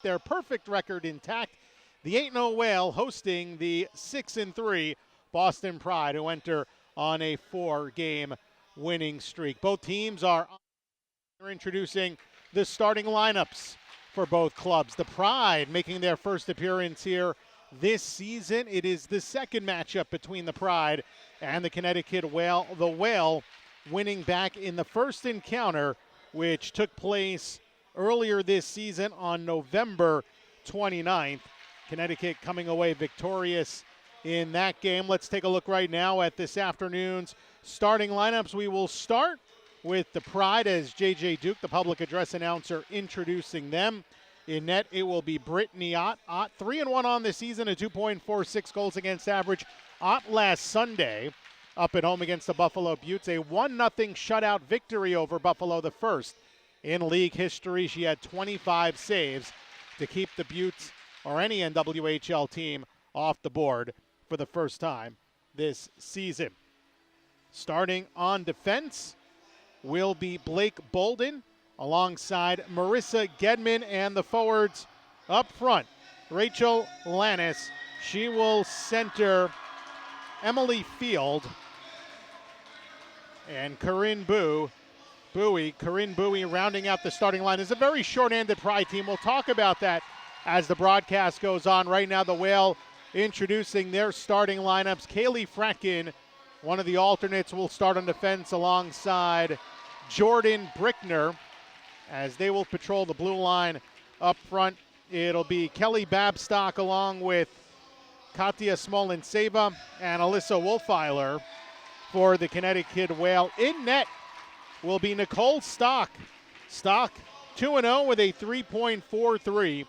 their perfect record intact. The 8-0 Whale hosting the 6-3 Boston Pride, who enter on a 4-game winning streak. Both teams are introducing the starting lineups for both clubs. The Pride making their first appearance here this season. It is the second matchup between the Pride and the Connecticut Whale. The Whale winning back in the first encounter, which took place earlier this season on November 29th. Connecticut coming away victorious in that game. Let's take a look right now at this afternoon's starting lineups. We will start with the Pride as J.J. Duke, the public address announcer, introducing them. In net, it will be Brittany Ott. Ott 3-1 on the season, a 2.46 goals against average. Ott last Sunday up at home against the Buffalo Beauts, a 1-0 shutout victory over Buffalo, the first in league history. She had 25 saves to keep the Beauts or any NWHL team off the board for the first time this season. Starting on defense will be Blake Bolden alongside Marissa Gedman, and the forwards up front, Rachel Lannis. She will center Emily Field and Corinne Bowie. Corinne Bowie rounding out the starting line. It's a very short-handed Pride team. We'll talk about that as the broadcast goes on. Right now, the Whale introducing their starting lineups. Kaylee Fratkin, one of the alternates, will start on defense alongside Jordan Brickner, as they will patrol the blue line up front. It'll be Kelly Babstock along with Katya Smolenseva and Alyssa Wolfeiler for the Connecticut Whale. In net will be Nicole Stock. Stock 2-0 with a 3.43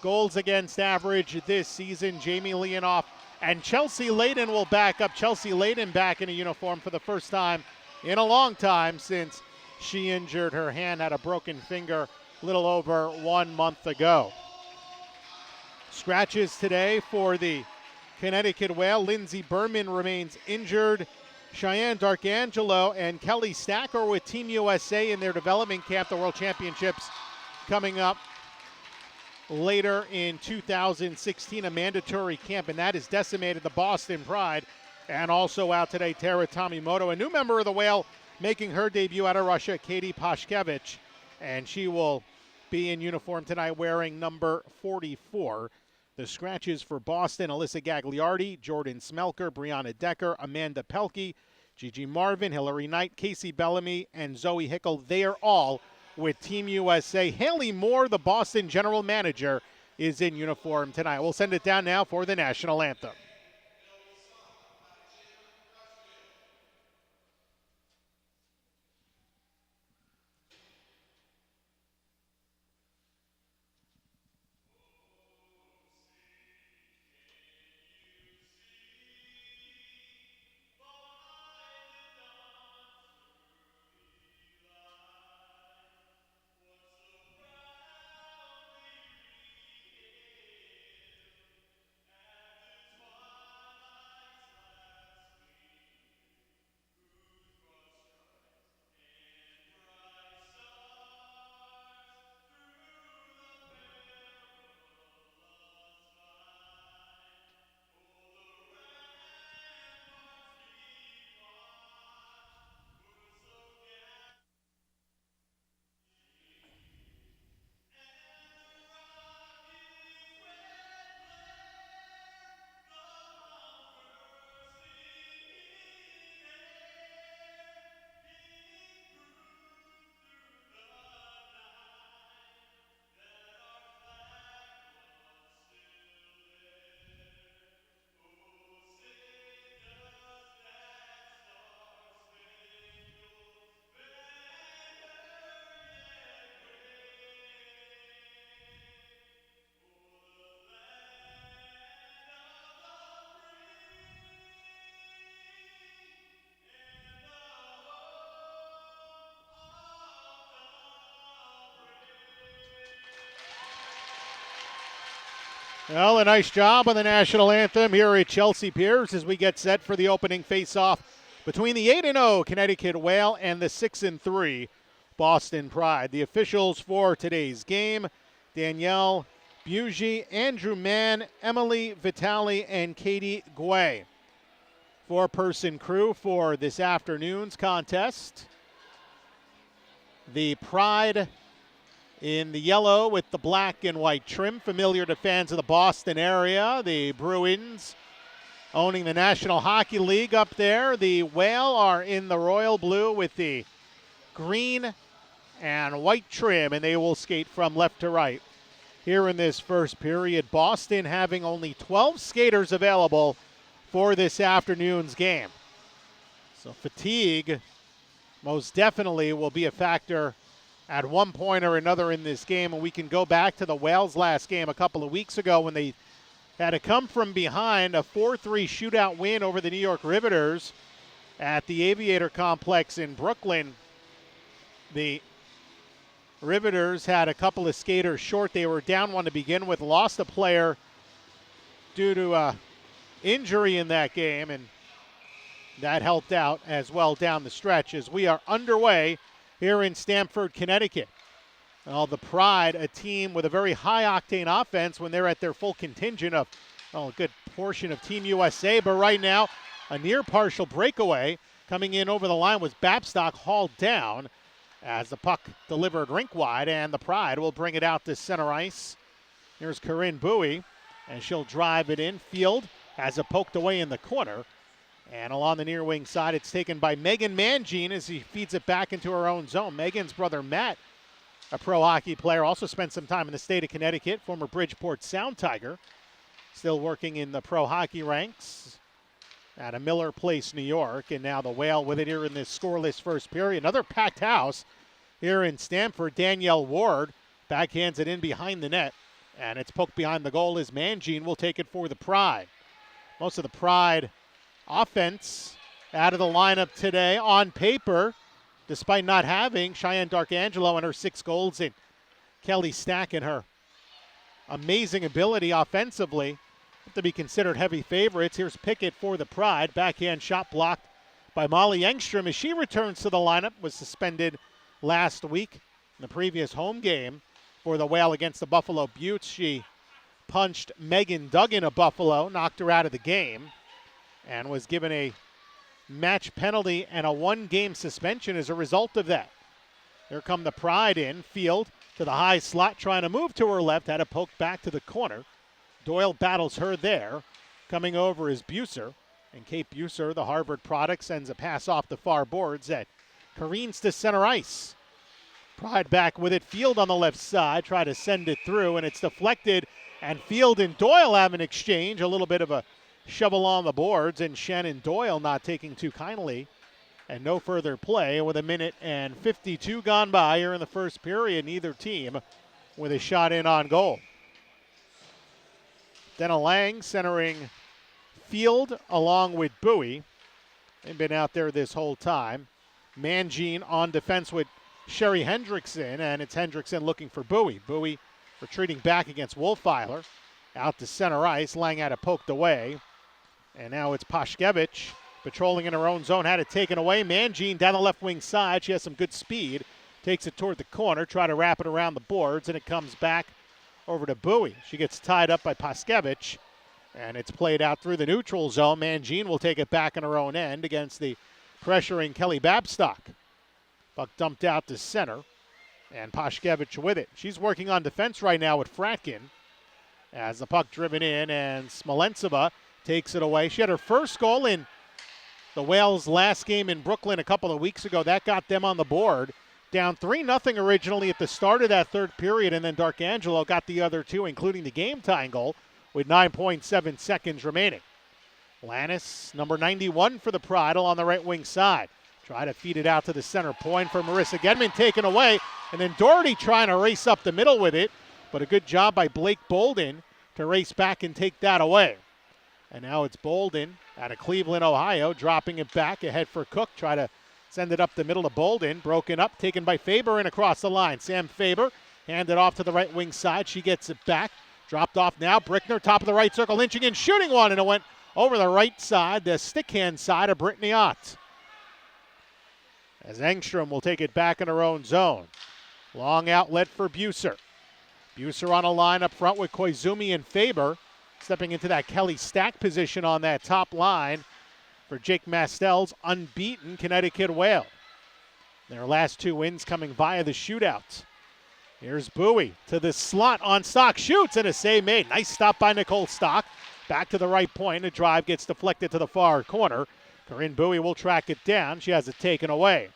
goals against average this season. Jamie Leonoff and Chelsea Layden will back up. Chelsea Layden back in a uniform for the first time in a long time since she injured her hand, had a broken finger a little over 1 month ago. Scratches today for the Connecticut Whale. Lindsey Berman remains injured. Cheyenne Darkangelo and Kelly Stack are with Team USA in their development camp. The World Championships coming up later in 2016, a mandatory camp, and that has decimated the Boston Pride. And also out today, Tara Tomimoto, a new member of the Whale, making her debut out of Russia, Katie Pashkevich, and she will be in uniform tonight wearing number 44. The scratches for Boston: Alyssa Gagliardi, Jordan Smelker, Brianna Decker, Amanda Pelkey, Gigi Marvin, Hillary Knight, Casey Bellamy, and Zoe Hickel. They are all with Team USA. Haley Moore, the Boston general manager, is in uniform tonight. We'll send it down now for the national anthem. Well, a nice job on the national anthem here at Chelsea Piers as we get set for the opening face-off between the 8-0 Connecticut Whale and the 6-3 Boston Pride. The officials for today's game: Danielle Bugie, Andrew Mann, Emily Vitale, and Katie Guay. Four-person crew for this afternoon's contest. The Pride in the yellow with the black and white trim, familiar to fans of the Boston area. The Bruins owning the National Hockey League up there. The Whale are in the royal blue with the green and white trim, and they will skate from left to right. Here in this first period, Boston having only 12 skaters available for this afternoon's game. So fatigue most definitely will be a factor at one point or another in this game, and we can go back to the Whales' last game a couple of weeks ago when they had to come from behind a 4-3 shootout win over the New York Riveters at the Aviator Complex in Brooklyn. The Riveters had a couple of skaters short. They were down one to begin with, lost a player due to injury in that game, and that helped out as well down the stretch as we are underway here in Stamford, Connecticut. Well, the Pride, a team with a very high-octane offense when they're at their full contingent of a good portion of Team USA, but right now a near partial breakaway coming in over the line was Babstock, hauled down as the puck delivered rink wide, and the Pride will bring it out to center ice. Here's Corinne Bowie, and she'll drive it in. Field has it poked away in the corner, and along the near wing side, it's taken by Megan Mangine as he feeds it back into her own zone. Megan's brother Matt, a pro hockey player, also spent some time in the state of Connecticut, former Bridgeport Sound Tiger, still working in the pro hockey ranks out of Miller Place, New York, and now the Whale with it here in this scoreless first period. Another packed house here in Stamford. Danielle Ward backhands it in behind the net, and it's poked behind the goal as Mangine will take it for the Pride. Most of the Pride offense out of the lineup today on paper, despite not having Cheyenne Darkangelo and her 6 goals and Kelly Stack and her amazing ability offensively to be considered heavy favorites. Here's Pickett for the Pride. Backhand shot blocked by Molly Engstrom as she returns to the lineup. Was suspended last week in the previous home game for the Whale against the Buffalo Buttes. She punched Megan Duggan of Buffalo, knocked her out of the game, and was given a match penalty and a 1-game suspension as a result of that. Here come the Pride in. Field to the high slot, trying to move to her left, had a poke back to the corner. Doyle battles her there. Coming over is Buser, and Kate Buser, the Harvard product, sends a pass off the far boards that careens to center ice. Pride back with it. Field on the left side, try to send it through, and it's deflected, and Field and Doyle have an exchange, a little bit of a shovel on the boards, and Shannon Doyle not taking too kindly, and no further play with 1:52 gone by here in the first period. Neither team with a shot in on goal. Denna Lang centering Field along with Bowie. They've been out there this whole time. Mangine on defense with Sherry Hendrickson, and it's Hendrickson looking for Bowie. Bowie retreating back against Wolfeiler. Out to center ice. Lang had it poked away. And now it's Pashkevich patrolling in her own zone. Had it taken away. Mangine down the left wing side. She has some good speed. Takes it toward the corner. Try to wrap it around the boards, and it comes back over to Bowie. She gets tied up by Pashkevich, and it's played out through the neutral zone. Mangine will take it back in her own end against the pressuring Kelly Babstock. Puck dumped out to center, and Pashkevich with it. She's working on defense right now with Fratkin as the puck driven in, and Smolentseva takes it away. She had her first goal in the Whales' last game in Brooklyn a couple of weeks ago. That got them on the board. Down 3-0 originally at the start of that third period, and then Darkangelo got the other two, including the game-tying goal, with 9.7 seconds remaining. Lannis, number 91 for the Pride, on the right wing side. Try to feed it out to the center point for Marissa Gedman, taken away, and then Doherty trying to race up the middle with it, but a good job by Blake Bolden to race back and take that away. And now it's Bolden out of Cleveland, Ohio, dropping it back ahead for Cook. Try to send it up the middle to Bolden. Broken up, taken by Faber and across the line. Sam Faber handed off to the right wing side. She gets it back. Dropped off now. Brickner, top of the right circle, inching in, shooting one, and it went over the right side, the stick hand side of Brittany Ott. As Engstrom will take it back in her own zone. Long outlet for Buser. Buser on a line up front with Koizumi and Faber. Stepping into that Kelly Stack position on that top line for Jake Mastel's unbeaten Connecticut Whale. Their last 2 wins coming via the shootouts. Here's Bowie to the slot on Stock. Shoots and a save made. Nice stop by Nicole Stock. Back to the right point. A drive gets deflected to the far corner. Corinne Bowie will track it down. She has it taken away.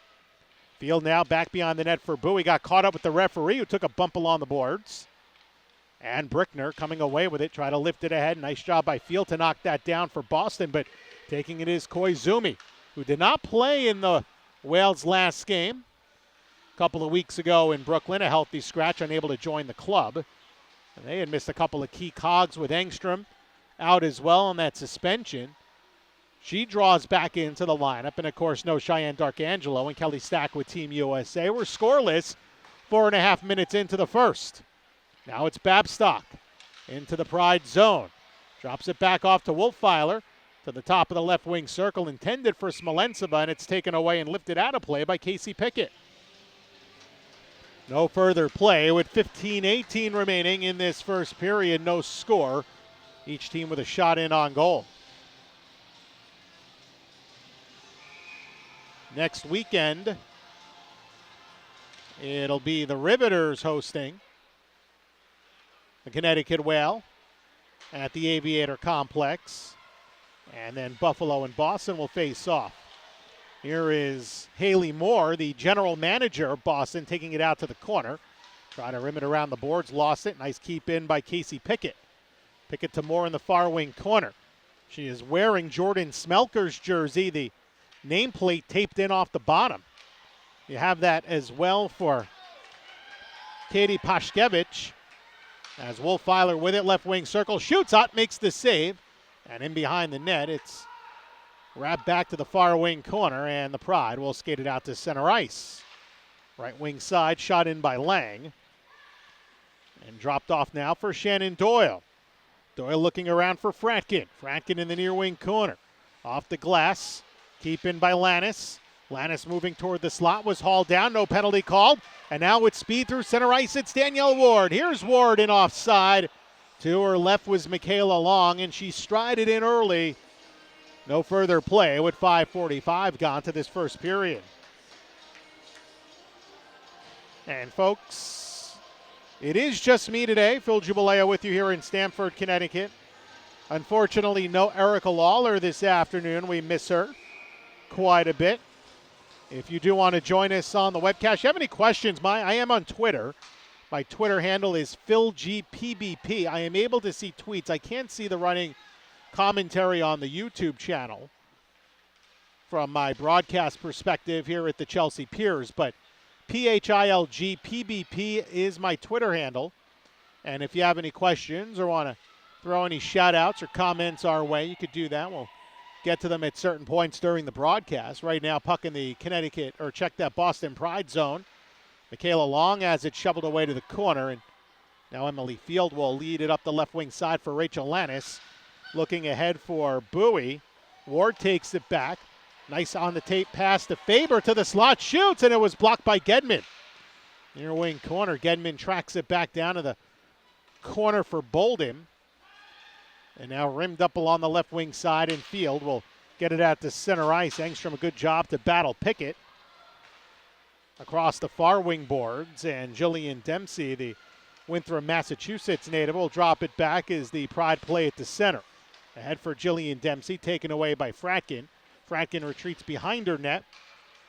Field now back beyond the net for Bowie. Got caught up with the referee who took a bump along the boards. And Brickner coming away with it. Try to lift it ahead. Nice job by Field to knock that down for Boston. But taking it is Koizumi, who did not play in the Wales last game. A couple of weeks ago in Brooklyn, a healthy scratch, unable to join the club. And they had missed a couple of key cogs with Engstrom out as well on that suspension. She draws back into the lineup. And, of course, no Cheyenne Darkangelo and Kelly Stack with Team USA. We're scoreless 4.5 minutes into the first. Now it's Babstock into the Pride zone. Drops it back off to Wolfeiler to the top of the left wing circle, intended for Smolensova, and it's taken away and lifted out of play by Casey Pickett. No further play with 15-18 remaining in this first period. No score. Each team with a shot in on goal. Next weekend, it'll be the Riveters hosting the Connecticut Whale at the Aviator Complex. And then Buffalo and Boston will face off. Here is Haley Moore, the general manager of Boston, taking it out to the corner. Trying to rim it around the boards, lost it. Nice keep in by Casey Pickett. Pickett to Moore in the far wing corner. She is wearing Jordan Smelker's jersey, the nameplate taped in off the bottom. You have that as well for Katie Pashkevich. As Wolfeiler with it, left wing circle, shoots out, makes the save. And in behind the net, it's wrapped back to the far wing corner, and the Pride will skate it out to center ice. Right wing side, shot in by Lang. And dropped off now for Shannon Doyle. Doyle looking around for Fratkin. Fratkin in the near wing corner. Off the glass, keep in by Lannis. Lannis moving toward the slot, was hauled down, no penalty called. And now with speed through center ice, it's Danielle Ward. Here's Ward in offside. To her left was Michaela Long, and she strided in early. No further play with 5:45 gone to this first period. And folks, it is just me today, Phil Jubileo with you here in Stamford, Connecticut. Unfortunately, no Erica Lawler this afternoon. We miss her quite a bit. If you do want to join us on the webcast, you have any questions, I am on Twitter. My Twitter handle is PhilGPBP. I am able to see tweets. I can't see the running commentary on the YouTube channel from my broadcast perspective here at the Chelsea Piers, but PhilGPBP is my Twitter handle. And if you have any questions or want to throw any shout-outs or comments our way, you could do that. We'll get to them at certain points during the broadcast. Right now, puck in the Connecticut, or check that Boston Pride zone. Michaela Long has it shoveled away to the corner, and now Emily Field will lead it up the left wing side for Rachel Lannis. Looking ahead for Bowie. Ward takes it back. Nice on the tape pass to Faber to the slot, shoots, and it was blocked by Gedman. Near wing corner, Gedman tracks it back down to the corner for Bolden. And now rimmed up along the left wing side, and Field will get it out to center ice. Engstrom, a good job to battle Pickett across the far wing boards, and Jillian Dempsey, the Winthrop, Massachusetts native, will drop it back as the Pride play at the center. Ahead for Jillian Dempsey, taken away by Fratkin. Fratkin retreats behind her net,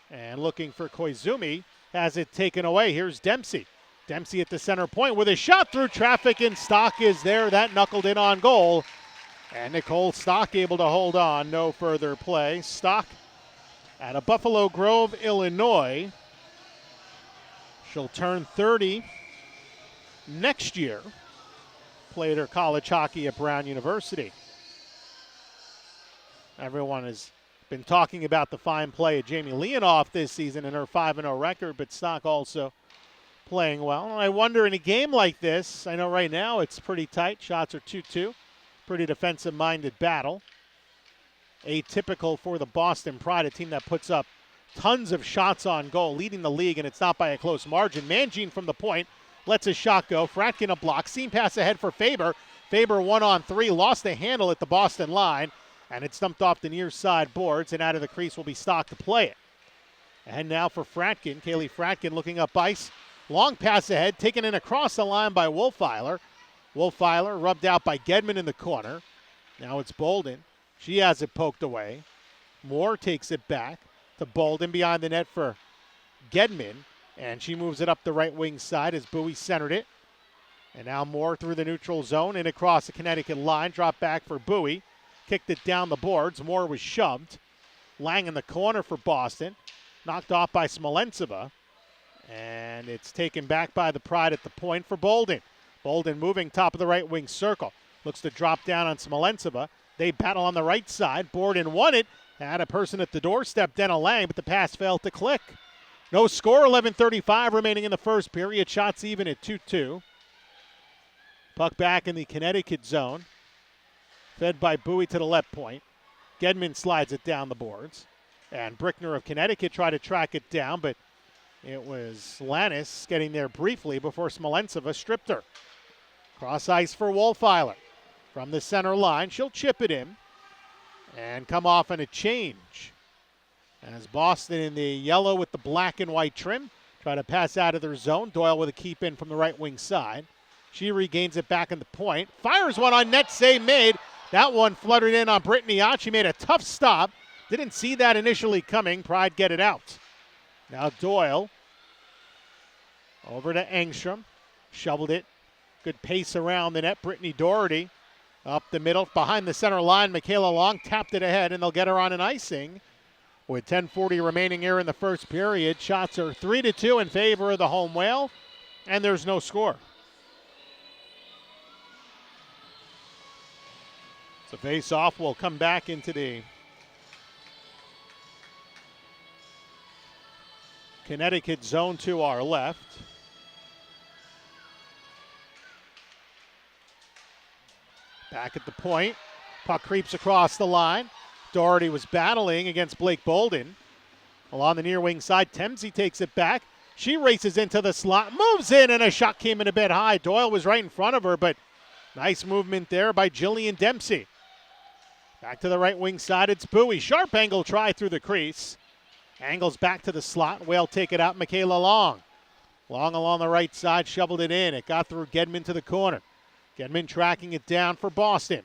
and looking for Koizumi, has it taken away. Here's Dempsey. Dempsey at the center point with a shot through traffic, and Stock is there. That knuckled in on goal, and Nicole Stock able to hold on. No further play. Stock out of Buffalo Grove, Illinois. She'll turn 30 next year. Played her college hockey at Brown University. Everyone has been talking about the fine play of Jamie Leonoff this season and her 5-0 record, but Stock also playing well. I wonder in a game like this, I know right now it's pretty tight. Shots are 2-2. Pretty defensive-minded battle. Atypical for the Boston Pride, a team that puts up tons of shots on goal, leading the league, and it's not by a close margin. Mangine from the point, lets a shot go. Fratkin a block. Seam pass ahead for Faber. Faber 1-on-3, lost the handle at the Boston line, and it's dumped off the near side boards, and out of the crease will be Stock to play it. And now for Fratkin. Kaylee Fratkin looking up ice. Long pass ahead, taken in across the line by Wolfeiler. Wolfeiler rubbed out by Gedman in the corner. Now it's Bolden. She has it poked away. Moore takes it back to Bolden behind the net for Gedman. And she moves it up the right wing side as Bowie centered it. And now Moore through the neutral zone and across the Connecticut line. Drop back for Bowie. Kicked it down the boards. Moore was shoved. Lang in the corner for Boston. Knocked off by Smolentseva. And it's taken back by the Pride at the point for Bolden. Bolden moving top of the right wing circle. Looks to drop down on Smolentseva. They battle on the right side. Borden won it. Had a person at the doorstep, Denna Lang, but the pass failed to click. No score, 11:35 remaining in the first period. Shots even at 2-2. Puck back in the Connecticut zone. Fed by Bowie to the left point. Gedman slides it down the boards. And Brickner of Connecticut tried to track it down, but it was Lannis getting there briefly before Smolentseva stripped her. Cross ice for Wolfeiler. From the center line, she'll chip it in and come off on a change. As Boston in the yellow with the black and white trim try to pass out of their zone. Doyle with a keep in from the right wing side. She regains it back in the point. Fires one on net, save made. That one fluttered in on Brittany Ott. She made a tough stop. Didn't see that initially coming. Pride get it out. Now Doyle over to Engstrom. Shoveled it. Good pace around the net. Brittany Doherty up the middle behind the center line. Michaela Long tapped it ahead, and they'll get her on an icing. With 10:40 remaining here in the first period, shots are 3-2 in favor of the home whale, and there's no score. So face-off will come back into the Connecticut zone to our left. Back at the point. Puck creeps across the line. Doherty was battling against Blake Bolden. Along the near wing side, Temsey takes it back. She races into the slot, moves in, and a shot came in a bit high. Doyle was right in front of her, but nice movement there by Jillian Dempsey. Back to the right wing side, it's Bowie. Sharp angle try through the crease. Angles back to the slot. Whale take it out, Michaela Long. Long along the right side, shoveled it in. It got through Gedman to the corner. Gedman tracking it down for Boston.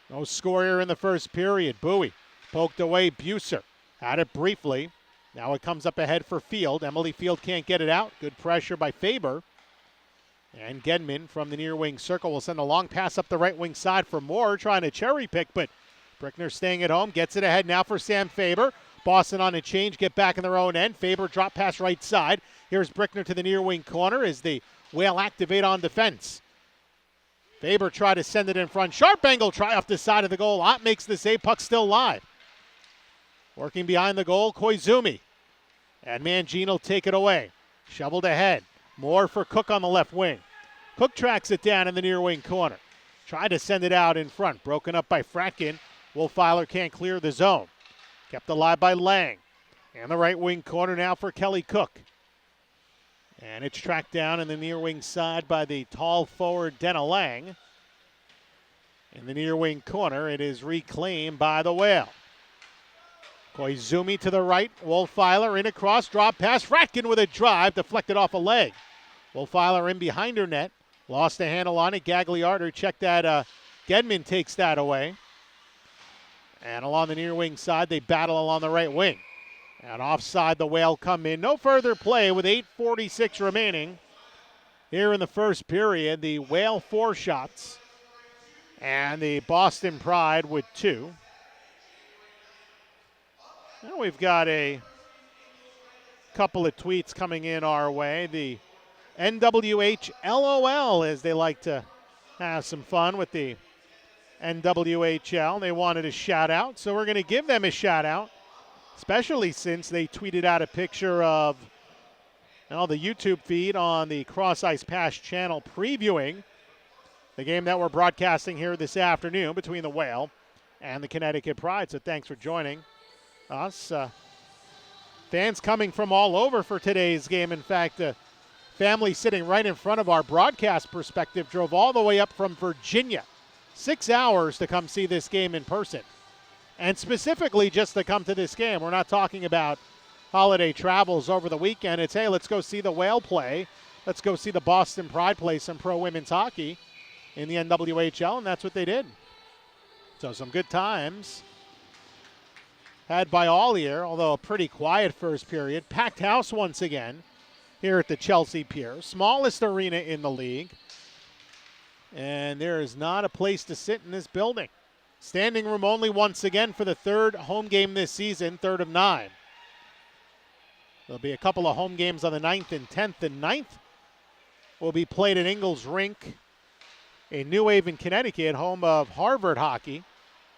No score here in the first period. Bowie poked away Buser. Had it briefly. Now it comes up ahead for Field. Emily Field can't get it out. Good pressure by Faber. And Gedman from the near wing circle will send a long pass up the right wing side for Moore, trying to cherry pick, but Brickner staying at home. Gets it ahead now for Sam Faber. Boston on a change, get back in their own end. Faber drop pass right side. Here's Brickner to the near wing corner as the Whale activate on defense. Faber tried to send it in front. Sharp angle try off the side of the goal. Ott makes the save. Puck still live. Working behind the goal, Koizumi. And Mangino will take it away. Shoveled ahead. Moore for Cook on the left wing. Cook tracks it down in the near wing corner. Tried to send it out in front. Broken up by Fratkin. Wolfeiler can't clear the zone. Kept alive by Lang. And the right wing corner now for Kelly Cook. And it's tracked down in the near wing side by the tall forward Denna Lang. In the near wing corner, it is reclaimed by the Whale. Koizumi to the right. Wolfeiler in across. Drop pass. Fratkin with a drive. Deflected off a leg. Wolfeiler in behind her net. Lost the handle on it. Gagliardo checked that. Gedman takes that away. And along the near wing side, they battle along the right wing. And offside, the Whale come in. No further play with 8:46 remaining. Here in the first period, the Whale 4 shots. And the Boston Pride with 2. Now we've got a couple of tweets coming in our way. The NWH LOL, as they like to have some fun with the NWHL. They wanted a shout out, so we're going to give them a shout out, especially since they tweeted out a picture of the YouTube feed on the Cross Ice Pass channel previewing the game that we're broadcasting here this afternoon between the Whale and the Connecticut Pride. So thanks for joining us. Fans coming from all over for today's game. In fact, family sitting right in front of our broadcast perspective drove all the way up from Virginia. 6 hours to come see this game in person. And specifically just to come to this game. We're not talking about holiday travels over the weekend. It's, hey, let's go see the Whale play. Let's go see the Boston Pride play some pro women's hockey in the NWHL, and that's what they did. So some good times had by all here, although a pretty quiet first period. Packed house once again here at the Chelsea Pier. Smallest arena in the league. And there is not a place to sit in this building. Standing room only once again for the third home game this season, third of 9. There'll be a couple of home games on the 9th and 10th, and 9th will be played at Ingalls Rink in New Haven, Connecticut, home of Harvard hockey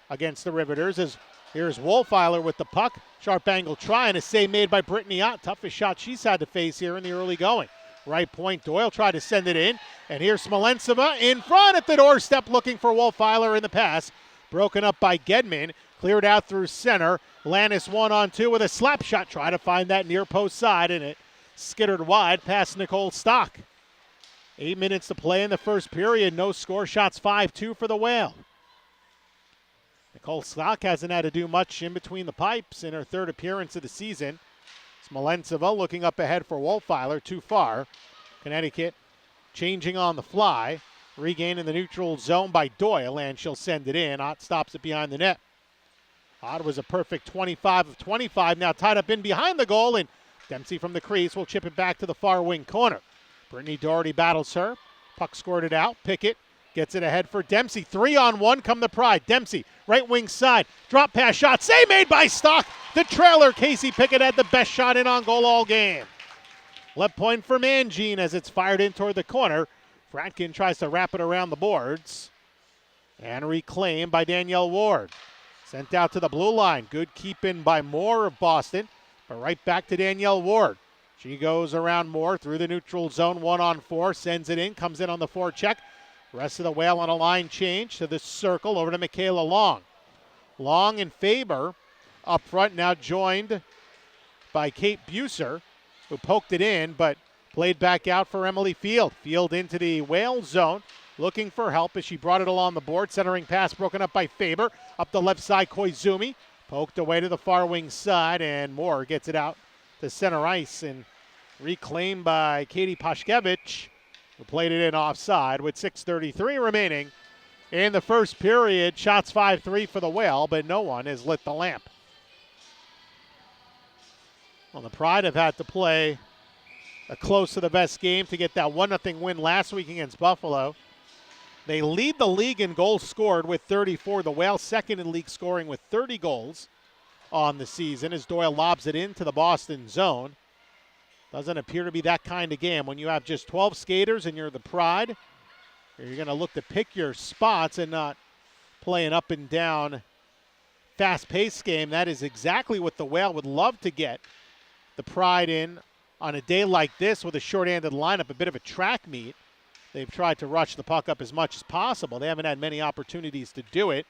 against the Riveters. As here's Wolfiler with the puck. Sharp angle try and a save made by Brittany Ott. Toughest shot she's had to face here in the early going. Right point, Doyle tried to send it in. And here's Smolentseva in front at the doorstep looking for Wolfiler in the pass. Broken up by Gedman. Cleared out through center. Lannis 1-on-2 with a slap shot. Try to find that near post side, and it skittered wide past Nicole Stock. 8 minutes to play in the first period. No score. Shots 5-2 for the Whale. Nicole Stock hasn't had to do much in between the pipes in her third appearance of the season. Smolentseva looking up ahead for Wolfiler. Too far. Connecticut changing on the fly. Regaining the neutral zone by Doyle, and she'll send it in. Ott stops it behind the net. Ott was a perfect 25 of 25. Now tied up in behind the goal, and Dempsey from the crease will chip it back to the far wing corner. Brittany Doherty battles her. Puck squirted out. Pickett gets it ahead for Dempsey. 3-on-1 come the Pride. Dempsey, right wing side. Drop pass shot. Save made by Stock. The trailer, Casey Pickett, had the best shot in on goal all game. Left point for Mangine as it's fired in toward the corner. Fratkin tries to wrap it around the boards. And reclaimed by Danielle Ward. Sent out to the blue line. Good keep-in by Moore of Boston. But right back to Danielle Ward. She goes around Moore through the neutral zone. 1-on-4. Sends it in. Comes in on the forecheck. Rest of the Whale on a line change to the circle. Over to Michaela Long. Long and Faber up front, now joined by Kate Buser, who poked it in, but played back out for Emily Field. Field into the Whale zone, looking for help as she brought it along the board. Centering pass broken up by Faber. Up the left side, Koizumi. Poked away to the far wing side, and Moore gets it out to center ice and reclaimed by Katie Pashkevich, who played it in offside with 6:33 remaining in the first period. Shots 5-3 for the Whale, but no one has lit the lamp. Well, the Pride have had to play a close to the best game to get that 1-0 win last week against Buffalo. They lead the league in goals scored with 34. The Whale second in league scoring with 30 goals on the season as Doyle lobs it into the Boston zone. Doesn't appear to be that kind of game. When you have just 12 skaters and you're the Pride, you're going to look to pick your spots and not play an up and down fast-paced game. That is exactly what the Whale would love to get the Pride in on a day like this with a short-handed lineup, a bit of a track meet. They've tried to rush the puck up as much as possible. They haven't had many opportunities to do it.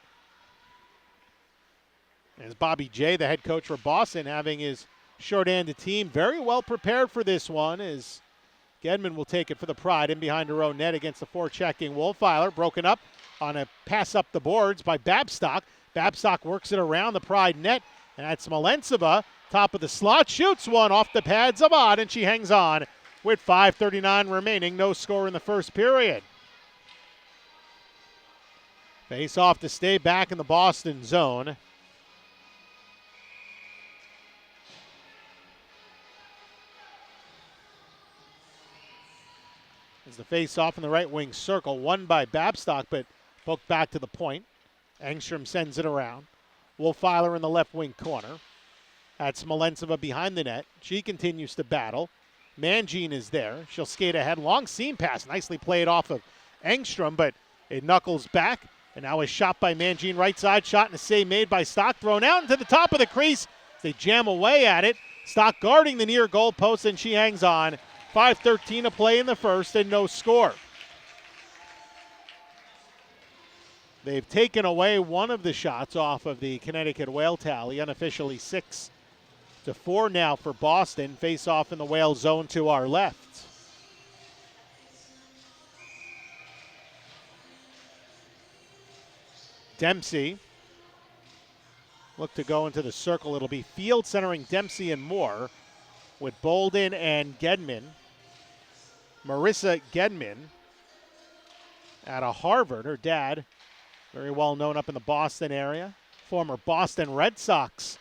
As Bobby J, the head coach for Boston, having his short-handed team very well prepared for this one, as Gedman will take it for the Pride in behind her own net against the forechecking Wolfiler. Broken up on a pass up the boards by Babstock. Babstock works it around the Pride net, and that's Smolentseva. Top of the slot, shoots one off the pads of Ott, and she hangs on with 5:39 remaining. No score in the first period. Face off to stay back in the Boston zone. As the face off in the right wing circle, won by Babstock, but poked back to the point. Engstrom sends it around. Wolfiler in the left wing corner. That's Smolentseva behind the net. She continues to battle. Mangine is there. She'll skate ahead. Long seam pass. Nicely played off of Engstrom, but it knuckles back. And now a shot by Mangine. Right side shot and a save made by Stock. Thrown out into the top of the crease. They jam away at it. Stock guarding the near goal post, and she hangs on. 5:13 to play in the first and no score. They've taken away one of the shots off of the Connecticut Whale tally. Unofficially 6-4 now for Boston. Face off in the Whale zone to our left. Dempsey look to go into the circle. It'll be Field centering Dempsey and Moore with Bolden and Gedman. Marissa Gedman out of Harvard. Her dad, very well known up in the Boston area. Former Boston Red Sox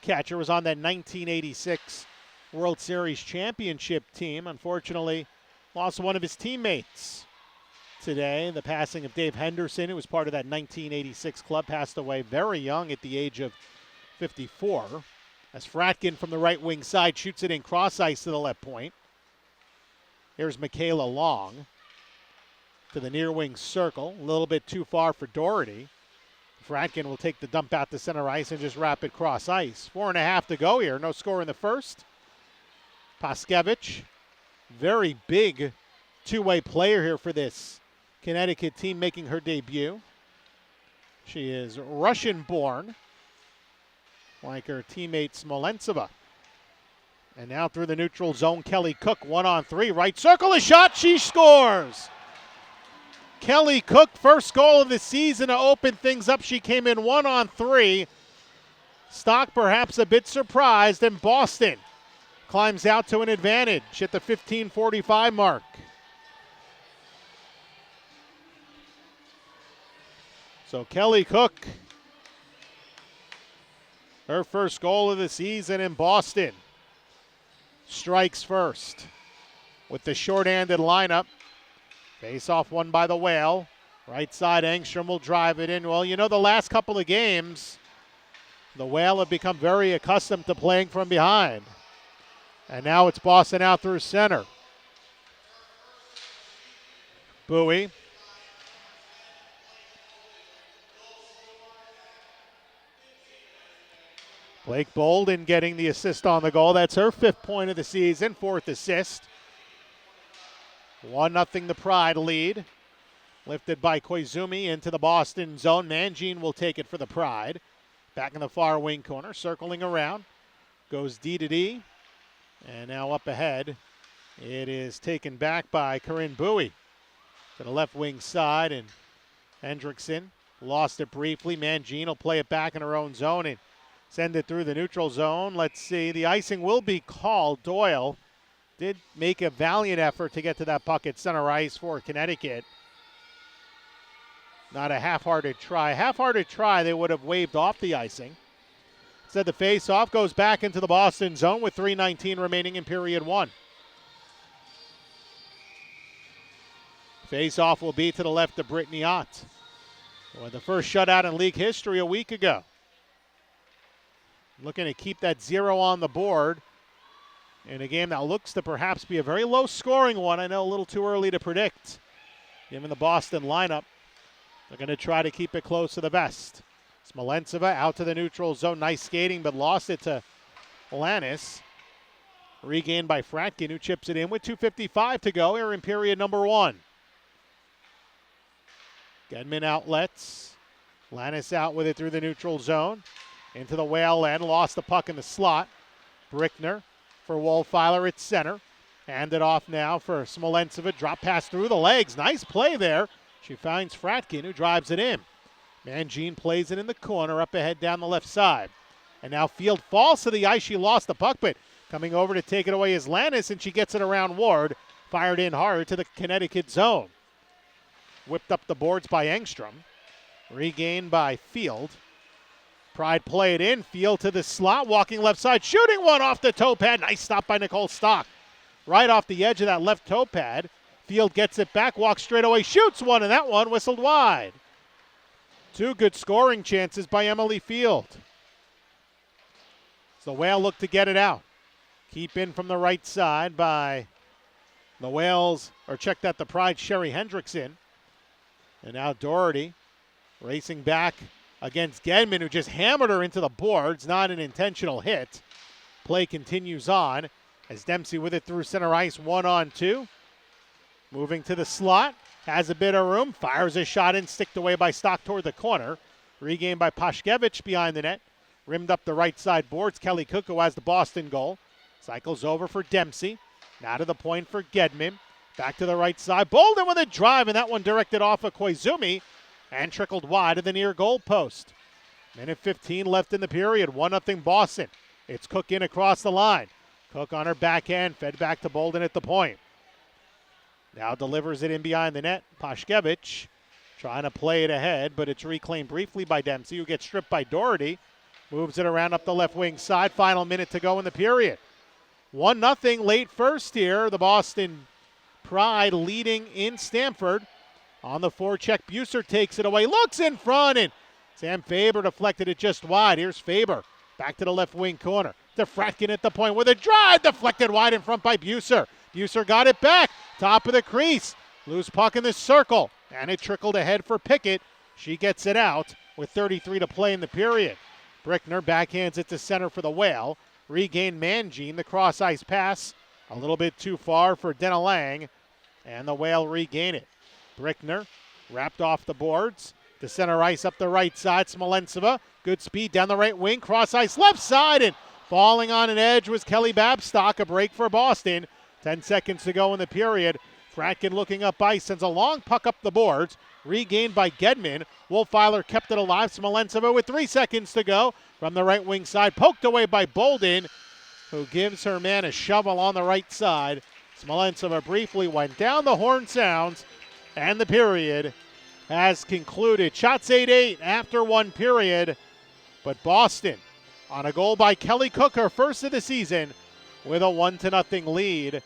catcher, was on that 1986 World Series championship team. Unfortunately, lost one of his teammates today. The passing of Dave Henderson, who was part of that 1986 club, passed away very young at the age of 54. As Fratkin from the right wing side shoots it in cross ice to the left point. Here's Michaela Long to the near wing circle. A little bit too far for Doherty. Fratkin will take the dump out to center ice and just wrap it cross ice. 4.5 to go here. No score in the first. Paskevich, very big two-way player here for this Connecticut team, making her debut. She is Russian-born, like her teammate Smolentseva. And now through the neutral zone, Kelly Cook, 1-on-3. Right circle, a shot, she scores! Kelly Cook, first goal of the season to open things up. She came in 1-on-3. Stock perhaps a bit surprised, and Boston climbs out to an advantage at the 15:45 mark. So Kelly Cook, her first goal of the season in Boston, strikes first with the short-handed lineup. Face-off won by the Whale. Right side, Engstrom will drive it in. Well, you know, the last couple of games, the Whale have become very accustomed to playing from behind. And now it's Boston out through center. Bowie. Blake Bolden getting the assist on the goal. That's her 5th point of the season, 4th assist. 1-0 the Pride lead. Lifted by Koizumi into the Boston zone. Mangine will take it for the Pride. Back in the far wing corner, circling around. Goes D to D. And now up ahead, it is taken back by Corinne Bowie to the left wing side, and Hendrickson lost it briefly. Mangine will play it back in her own zone and send it through the neutral zone. Let's see, the icing will be called. Doyle did make a valiant effort to get to that puck at center ice for Connecticut. Not a half-hearted try. Half-hearted try, they would have waved off the icing. Instead, the face-off goes back into the Boston zone with 3:19 remaining in period 1. Face-off will be to the left of Brittany Ott, with the first shutout in league history a week ago. Looking to keep that 0 on the board in a game that looks to perhaps be a very low-scoring one. I know a little too early to predict, given the Boston lineup. They're going to try to keep it close to the vest. Smolentseva out to the neutral zone. Nice skating, but lost it to Lannis. Regained by Fratkin, who chips it in with 2:55 to go here in period number 1. Gedman outlets. Lannis out with it through the neutral zone. Into the Whale end. Lost the puck in the slot. Brickner for Wohlfiler at center. Handed off now for Smolentseva. Drop pass through the legs. Nice play there. She finds Fratkin, who drives it in. Mangine plays it in the corner, up ahead down the left side. And now Field falls to the ice. She lost the puck, but coming over to take it away is Lannis, and she gets it around Ward. Fired in hard to the Connecticut zone. Whipped up the boards by Engstrom. Regained by Field. Pride play it in. Field to the slot, walking left side, shooting one off the toe pad. Nice stop by Nicole Stock. Right off the edge of that left toe pad. Field gets it back, walks straight away, shoots one, and that one whistled wide. 2 good scoring chances by Emily Field. So the Whale look to get it out. Keep in from the right side by the Whales, or check that the Pride, Sherry Hendrickson. And now Doherty racing back against Gedman, who just hammered her into the boards. Not an intentional hit. Play continues on as Dempsey with it through center ice, 1-on-2. Moving to the slot, has a bit of room, fires a shot in, sticked away by Stock toward the corner. Regained by Paskevich behind the net. Rimmed up the right side boards. Kelly Cook, who has the Boston goal. Cycles over for Dempsey. Now to the point for Gedman. Back to the right side. Bolden with a drive, and that one directed off of Koizumi. and trickled wide of the near goal post. Minute 15 left in the period, 1-0 Boston. It's Cook in across the line. Cook on her backhand, fed back to Bolden at the point. Now delivers it in behind the net. Pashkevich trying to play it ahead, but it's reclaimed briefly by Dempsey, who gets stripped by Doherty. Moves it around up the left wing side. Final minute to go in the period. 1-0 late first here. The Boston Pride leading in Stamford. On the forecheck, Buser takes it away. Looks in front, and Sam Faber deflected it just wide. Here's Faber. Back to the left wing corner. To Fratkin at the point with a drive. Deflected wide in front by Buser. Buser got it back. Top of the crease. Loose puck in the circle. And it trickled ahead for Pickett. She gets it out with 33 to play in the period. Brickner backhands it to center for the Whale. Regain Mangine. The cross ice pass. A little bit too far for Denalang. And the Whale regain it. Brickner wrapped off the boards. To center ice up the right side. Smolentseva. Good speed down the right wing. Cross ice left side. And falling on an edge was Kelly Babstock. A break for Boston. 10 seconds to go in the period. Fratkin looking up ice. Sends a long puck up the boards. Regained by Gedman. Wolfeiler kept it alive. Smolentseva with 3 seconds to go. From the right wing side. Poked away by Bolden, who gives her man a shovel on the right side. Smolentseva briefly went down. The horn sounds. And the period has concluded. Shots 8-8 after one period. But Boston on a goal by Kelly Cook, her first of the season, with a 1-0 lead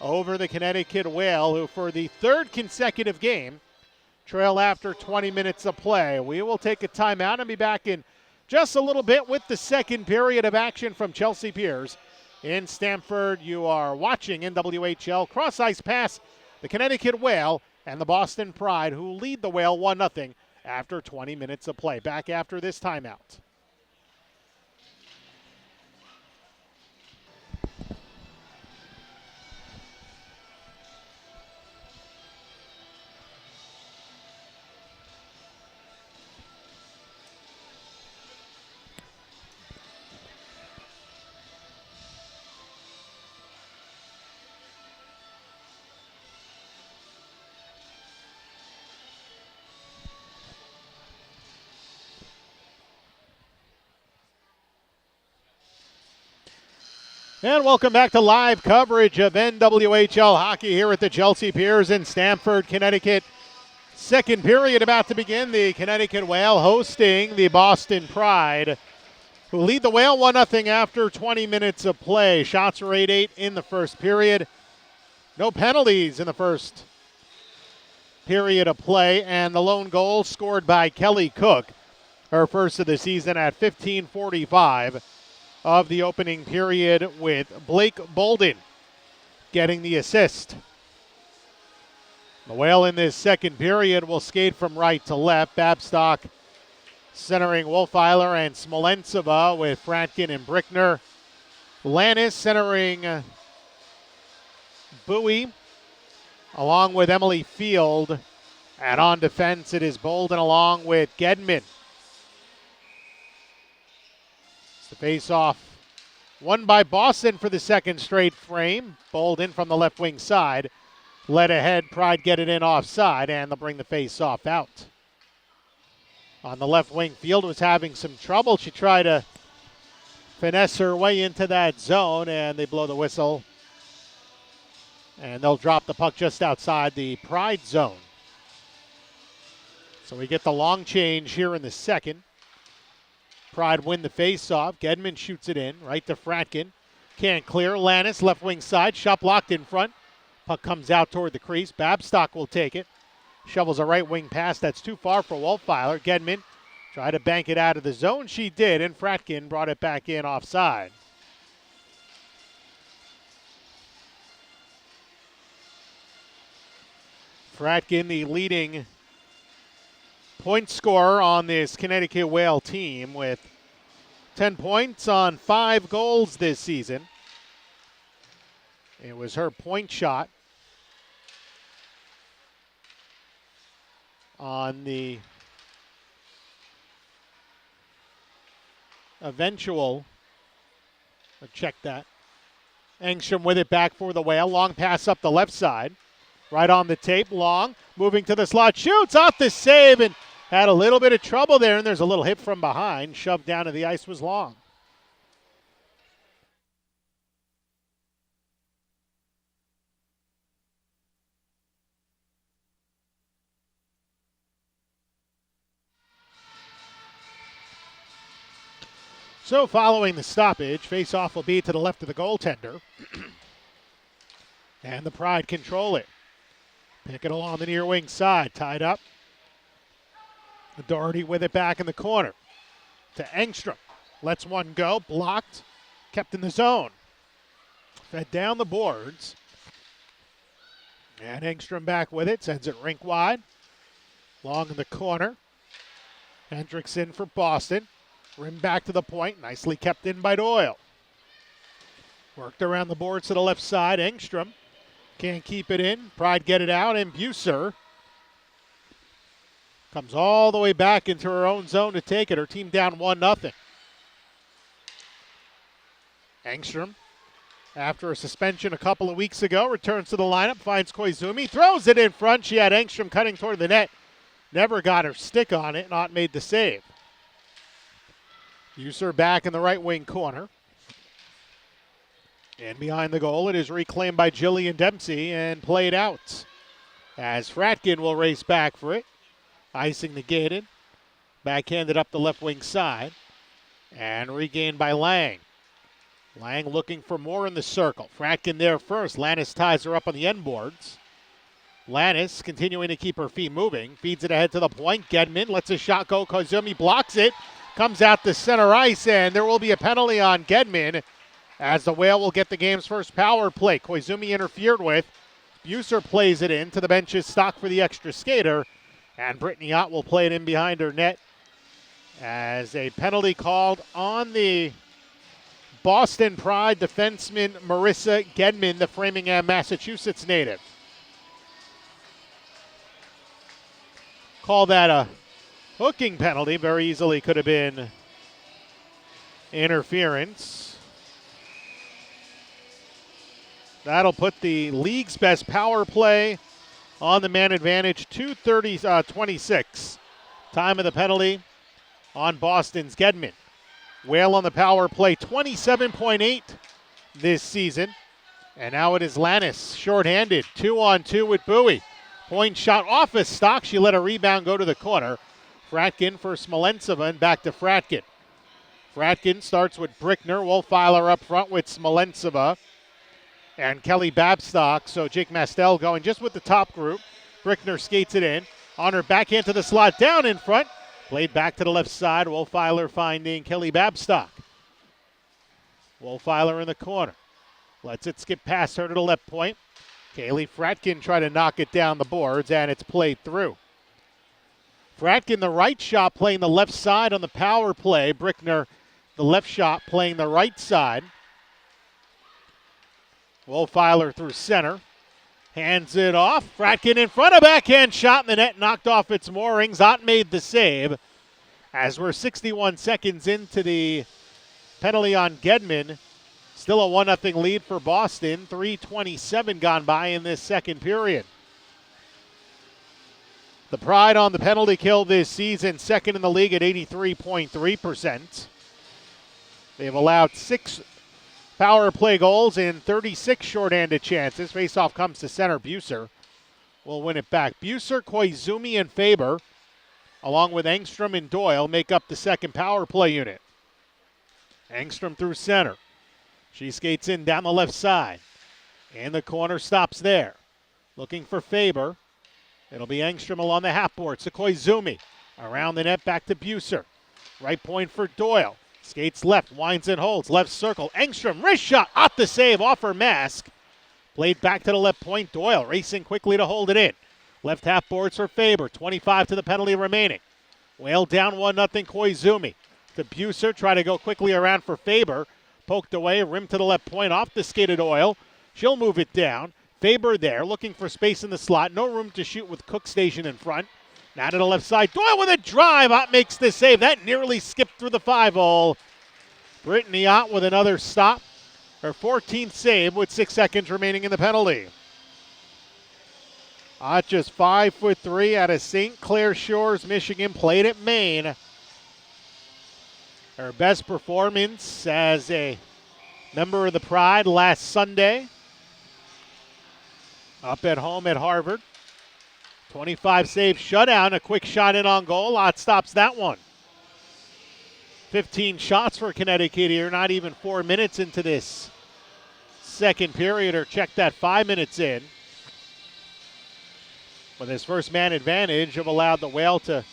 over the Connecticut Whale, who for the third consecutive game trail after 20 minutes of play. We will take a timeout and be back in just a little bit with the second period of action from Chelsea Piers in Stamford. You are watching NWHL Cross Ice Pass, the Connecticut Whale and the Boston Pride, who lead the Whale 1-0 after 20 minutes of play. Back after this timeout. And welcome back to live coverage of NWHL hockey here at the Chelsea Piers in Stamford, Connecticut. Second period about to begin. The Connecticut Whale hosting the Boston Pride, who lead the Whale 1-0 after 20 minutes of play. Shots were 8-8 in the first period. No penalties in the first period of play, and the lone goal scored by Kelly Cook, her first of the season at 15:45 of the opening period, with Blake Bolden getting the assist. The Whale in this second period will skate from right to left. Babstock centering Wolfeiler and Smolentseva with Fratkin and Brickner. Lannis centering Bowie along with Emily Field. And on defense it is Bolden along with Gedman. The face-off won by Boston for the second straight frame. Bolden from the left wing side led ahead. Pride get it in offside, and they'll bring the face-off out. On the left wing, Field was having some trouble. She tried to finesse her way into that zone, and they blow the whistle. And they'll drop the puck just outside the Pride zone. So we get the long change here in the second. Pride win the face-off. Gedman shoots it in, right to Fratkin. Can't clear. Lannis, left wing side. Shot blocked in front. Puck comes out toward the crease. Babstock will take it. Shovels a right wing pass that's too far for Wolfeiler. Gedman tried to bank it out of the zone. She did, and Fratkin brought it back in offside. Fratkin, the leading point scorer on this Connecticut Whale team, with 10 points on 5 goals this season. It was her point shot on the eventual, check that. Engstrom with it back for the Whale. Long pass up the left side. Right on the tape, Long moving to the slot, shoots off the save, and had a little bit of trouble there, and there's a little hit from behind. Shoved down to the ice was long. So following the stoppage, face-off will be to the left of the goaltender. And the Pride control it. Pick it along the near wing side, tied up. Doherty with it back in the corner. To Engstrom. Lets one go, blocked, kept in the zone. Fed down the boards. And Engstrom back with it, sends it rink wide. Long in the corner. Hendrickson for Boston. Rim back to the point, nicely kept in by Doyle. Worked around the boards to the left side. Engstrom can't keep it in. Pride get it out, and Buser comes all the way back into her own zone to take it. Her team down 1-0. Engstrom, after a suspension a couple of weeks ago, returns to the lineup, finds Koizumi, throws it in front. She had Engstrom cutting toward the net. Never got her stick on it, not made the save. Buser back in the right wing corner. And behind the goal, it is reclaimed by Jillian Dempsey and played out. As Fratkin will race back for it. Icing negated. Backhanded up the left wing side. And regained by Lang. Lang looking for more in the circle. Fratkin there first. Lannis ties her up on the end boards. Lannis continuing to keep her feet moving. Feeds it ahead to the point. Gedman lets a shot go. Koizumi blocks it. Comes out to center ice, and there will be a penalty on Gedman as the Whale will get the game's first power play. Koizumi interfered with. Buser plays it in to the bench's stock for the extra skater, and Brittany Ott will play it in behind her net as a penalty called on the Boston Pride defenseman Marissa Gedman, the Framingham, Massachusetts native. Call that a hooking penalty. Very easily could have been interference. That'll put the league's best power play on the man advantage, 2:30-26. Time of the penalty on Boston's Gedman. Whale on the power play, 27.8 this season. And now it is Lannis, shorthanded, 2-on-2 with Bowie. Point shot off his stock. She let a rebound go to the corner. Fratkin for Smolentseva and back to Fratkin. Fratkin starts with Brickner. Wolfiler up front with Smolentseva and Kelly Babstock. So Jake Mastel going just with the top group. Brickner skates it in. On her backhand to the slot, down in front. Played back to the left side. Wolfiler finding Kelly Babstock. Wolfiler in the corner. Lets it skip past her to the left point. Kaylee Fratkin try to knock it down the boards, and it's played through. Fratkin, the right shot, playing the left side on the power play. Brickner, the left shot, playing the right side. Wolfiler through center. Hands it off. Fratkin in front, a backhand shot in the net, knocked off its moorings. Ott made the save. As we're 61 seconds into the penalty on Gedman. Still a 1-0 lead for Boston. 3:27 gone by in this second period. The Pride on the penalty kill this season, second in the league at 83.3%. They've allowed 6 power play goals in 36 shorthanded chances. Faceoff comes to center. Buser will win it back. Buser, Koizumi, and Faber, along with Engstrom and Doyle, make up the second power play unit. Engstrom through center. She skates in down the left side. In the corner, stops there. Looking for Faber. It'll be Engstrom along the half board. Koizumi around the net, back to Buser. Right point for Doyle. Skates left, winds and holds. Left circle. Engstrom, wrist shot. Off the save, off her mask. Played back to the left point. Doyle racing quickly to hold it in. Left half boards for Faber. 25 to the penalty remaining. Whale down 1-0. Koizumi to Buser. Try to go quickly around for Faber. Poked away, rim to the left point, off the skate of Doyle. She'll move it down. Faber there, looking for space in the slot. No room to shoot with Cook Station in front. Now to the left side. Doyle with a drive. Ott makes the save. That nearly skipped through the 5-hole. Brittany Ott with another stop. Her 14th save with 6 seconds remaining in the penalty. Just 5'3" out of St. Clair Shores, Michigan, played at Maine. Her best performance as a member of the Pride last Sunday. Up at home at Harvard. 25 save shutout, a quick shot in on goal. Ott stops that one. 15 shots for Connecticut here, not even 4 minutes into this second period, or check that 5 minutes in. With his first man advantage, have allowed the Whale to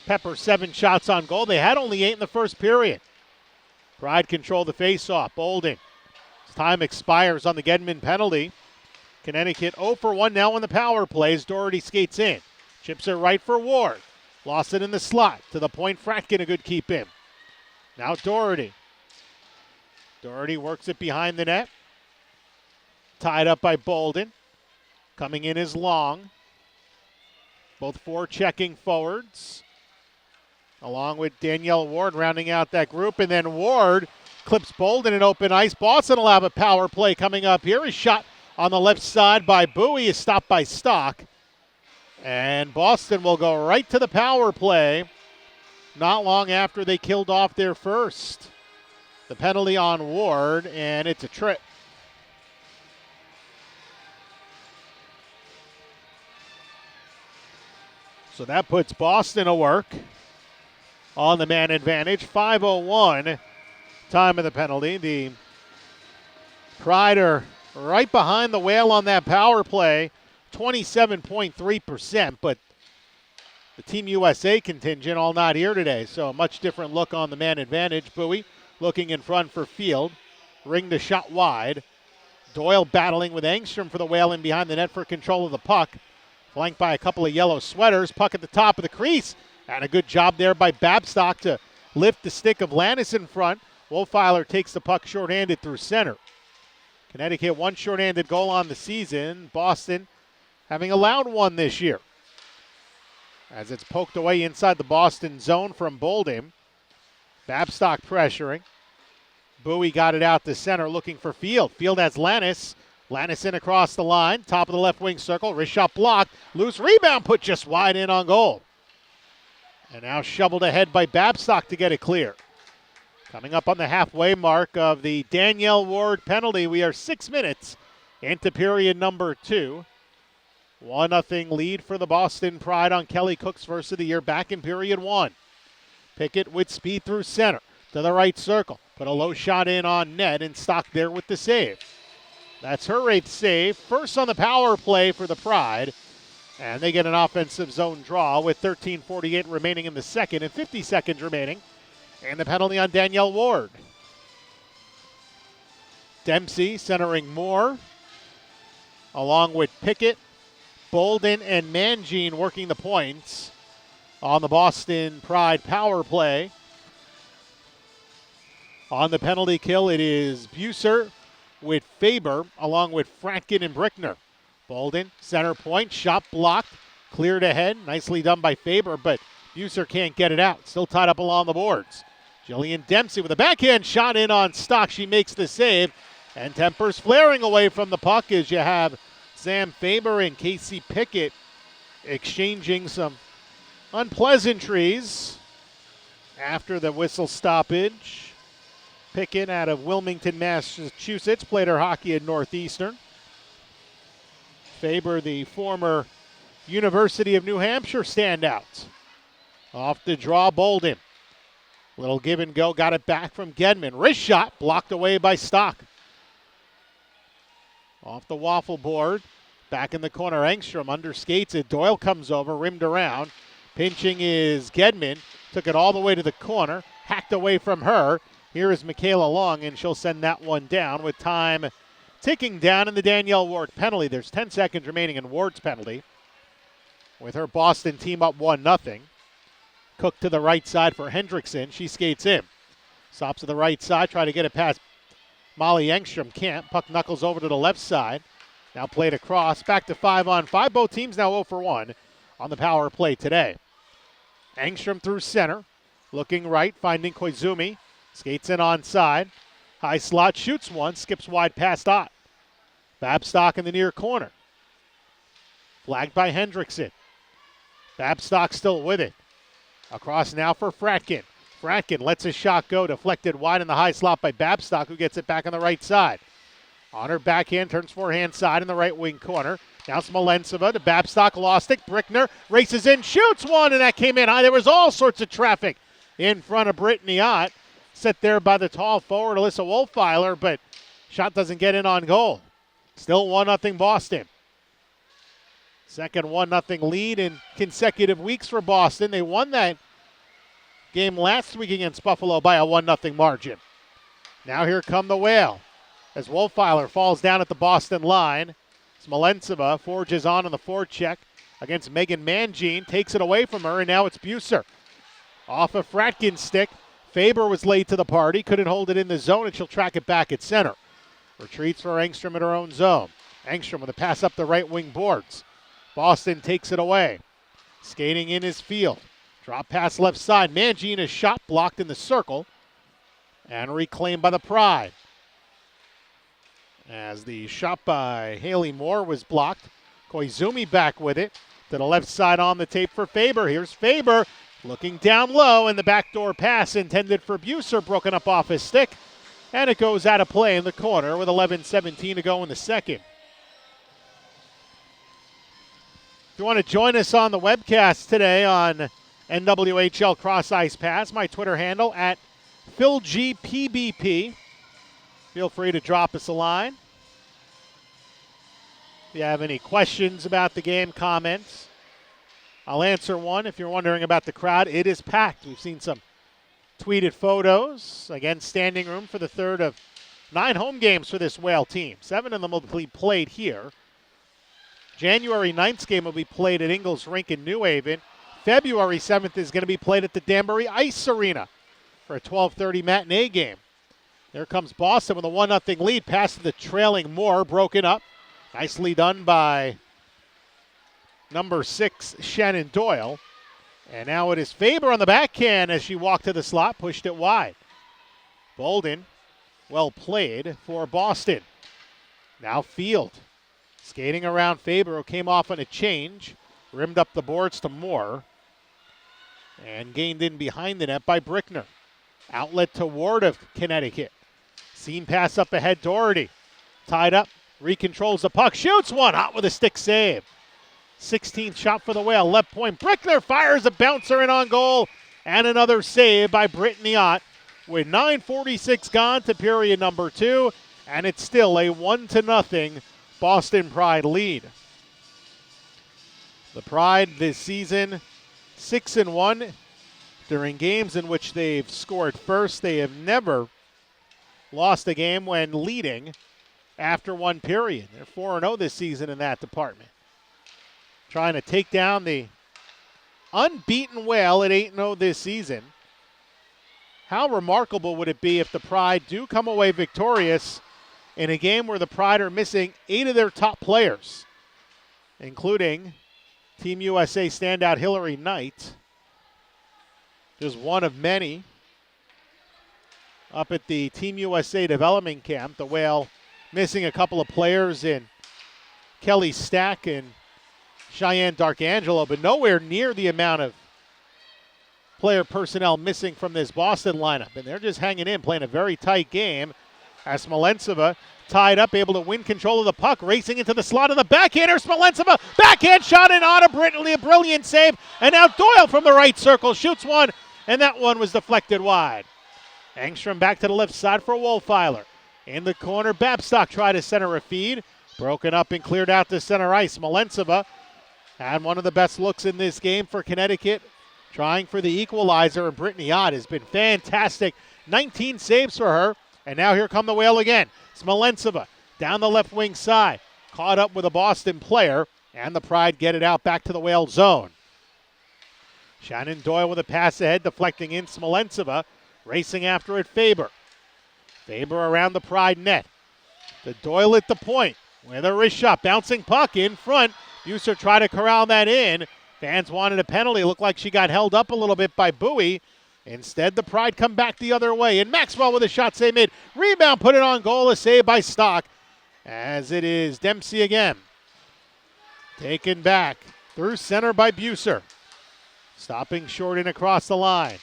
pepper 7 shots on goal. They had only 8 in the first period. Pride control the faceoff. Bolden. As time expires on the Gedman penalty. Connecticut 0 for 1 now on the power plays. Doherty skates in. Chips it right for Ward. Lost it in the slot. To the point, Fratkin a good keep in. Now Doherty. Doherty works it behind the net. Tied up by Bolden. Coming in is Long. Both forechecking forwards. Along with Danielle Ward rounding out that group. And then Ward clips Bolden in open ice. Boston will have a power play coming up here. A shot on the left side by Bowie is stopped by Stock. And Boston will go right to the power play not long after they killed off their first. The penalty on Ward, and it's a trip. So that puts Boston to work on the man advantage. 5:01 time of the penalty. The Pride are right behind the Whale on that power play, 27.3%, but the Team USA contingent all not here today, so a much different look on the man advantage. Bowie looking in front for Field. Ring the shot wide. Doyle battling with Engstrom for the Whale in behind the net for control of the puck. Flanked by a couple of yellow sweaters. Puck at the top of the crease. And a good job there by Babstock to lift the stick of Lannis in front. Wolfeiler takes the puck shorthanded through center. Connecticut one shorthanded goal on the season. Boston having allowed one this year. As it's poked away inside the Boston zone from Bolden. Babstock pressuring. Bowie got it out to center looking for Field. Field has Lannis. Lannis in across the line. Top of the left wing circle. Wrist shot blocked. Loose rebound put just wide in on goal. And now shoveled ahead by Babstock to get it clear. Coming up on the halfway mark of the Danielle Ward penalty. We are 6 minutes into period number 2. 1-0 lead for the Boston Pride on Kelly Cook's first of the year back in period 1. Pickett with speed through center to the right circle. Put a low shot in on net and Stock there with the save. That's her 8th save. First on the power play for the Pride. And they get an offensive zone draw with 13:48 remaining in the second and 50 seconds remaining. And the penalty on Danielle Ward. Dempsey centering Moore. Along with Pickett, Bolden, and Mangine working the points on the Boston Pride power play. On the penalty kill, it is Buser with Faber, along with Fratkin and Brickner. Bolden, center point, shot blocked, cleared ahead. Nicely done by Faber, but Buser can't get it out. Still tied up along the boards. Jillian Dempsey with a backhand shot in on Stock. She makes the save, and tempers flaring away from the puck as you have Sam Faber and Casey Pickett exchanging some unpleasantries after the whistle stoppage. Pickett out of Wilmington, Massachusetts, played her hockey at Northeastern. Faber, the former University of New Hampshire standout. Off the draw, Bolden. Little give and go, got it back from Gedman. Wrist shot, blocked away by Stock. Off the waffle board, back in the corner, Engstrom underskates it. Doyle comes over, rimmed around. Pinching is Gedman. Took it all the way to the corner, hacked away from her. Here is Michaela Long, and she'll send that one down with time ticking down in the Danielle Ward penalty. There's 10 seconds remaining in Ward's penalty. With her Boston team up 1-0. Cook to the right side for Hendrickson. She skates in. Stops to the right side, try to get it past Molly Engstrom. Can't. Puck knuckles over to the left side. Now played across. Back to 5-on-5. Both teams now 0 for 1 on the power play today. Engstrom through center. Looking right, finding Koizumi. Skates in onside. High slot, shoots one, skips wide past Ott. Babstock in the near corner. Flagged by Hendrickson. Babstock still with it. Across now for Fratkin. Fratkin lets his shot go, deflected wide in the high slot by Babstock, who gets it back on the right side. On her backhand, turns forehand side in the right wing corner. Now Smolenceva to Babstock, lost it. Brickner races in, shoots one, and that came in high. There was all sorts of traffic in front of Brittany Ott. Set there by the tall forward, Alyssa Wolfeiler, but shot doesn't get in on goal. Still 1-0 Boston. Second 1-0 lead in consecutive weeks for Boston. They won that game last week against Buffalo by a 1-0 margin. Now here come the Whale as Wolfeiler falls down at the Boston line. Smolenceva forges on the forecheck against Megan Mangine, takes it away from her, and now it's Buser. Off of Fratkin's stick, Faber was late to the party, couldn't hold it in the zone, and she'll track it back at center. Retreats for Engstrom in her own zone. Engstrom with a pass up the right wing boards. Boston takes it away. Skating in his field. Drop pass left side. Mangine is shot blocked in the circle and reclaimed by the Pride. As the shot by Haley Moore was blocked, Koizumi back with it to the left side on the tape for Faber. Here's Faber looking down low, and the backdoor pass intended for Buser broken up off his stick, and it goes out of play in the corner with 11:17 to go in the second. If you want to join us on the webcast today on NWHL Cross Ice Pass, my Twitter handle at PhilGPBP. Feel free to drop us a line. If you have any questions about the game, comments, I'll answer one. If you're wondering about the crowd, it is packed. We've seen some tweeted photos. Again, standing room for the third of 9 home games for this Whale team. 7 of them will be played here. January 9th game will be played at Ingalls Rink in New Haven. February 7th is going to be played at the Danbury Ice Arena for a 12:30 matinee game. There comes Boston with a 1-0 lead. Pass to the trailing Moore, broken up. Nicely done by number 6, Shannon Doyle. And now it is Faber on the backhand as she walked to the slot, pushed it wide. Bolden, well played for Boston. Now Field, skating around Faber, who came off on a change. Rimmed up the boards to Moore. And gained in behind the net by Brickner. Outlet to Ward of Connecticut. Seam pass up ahead, Doherty. Tied up, recontrols the puck, shoots one, hot with a stick save. 16th shot for the Whale, left point. Brickner fires a bouncer in on goal, and another save by Brittany Ott with 9:46 gone to period number 2, and it's still a 1-0 Boston Pride lead. The Pride this season 6-1 during games in which they've scored first. They have never lost a game when leading after one period. They're 4-0 this season in that department. Trying to take down the unbeaten Whale at 8-0 this season. How remarkable would it be if the Pride do come away victorious in a game where the Pride are missing 8 of their top players, including Team USA standout Hillary Knight, just one of many up at the Team USA development camp. The Whale missing a couple of players in Kelly Stack and Cheyenne Darkangelo, but nowhere near the amount of player personnel missing from this Boston lineup. And they're just hanging in, playing a very tight game as Smolenceva tied up, able to win control of the puck, racing into the slot of the backhander. Smolenceva, backhand shot and on a brilliant save. And now Doyle from the right circle shoots one, and that one was deflected wide. Engstrom back to the left side for Wolfeiler. In the corner, Babstock tried to center a feed. Broken up and cleared out to center ice. Smolenceva had one of the best looks in this game for Connecticut, trying for the equalizer, and Brittany Ott has been fantastic. 19 saves for her, and now here come the Whale again. Smolenceva down the left wing side, caught up with a Boston player, and the Pride get it out back to the Whale zone. Shannon Doyle with a pass ahead, deflecting in Smolenceva, racing after it Faber. Faber around the Pride net. The Doyle at the point with a wrist shot, bouncing puck in front. Buser tried to corral that in. Fans wanted a penalty. Looked like she got held up a little bit by Bowie. Instead, the Pride come back the other way. And Maxwell with a shot save made. Rebound, put it on goal. A save by Stock as it is Dempsey again. Taken back through center by Buser. Stopping short and across the line.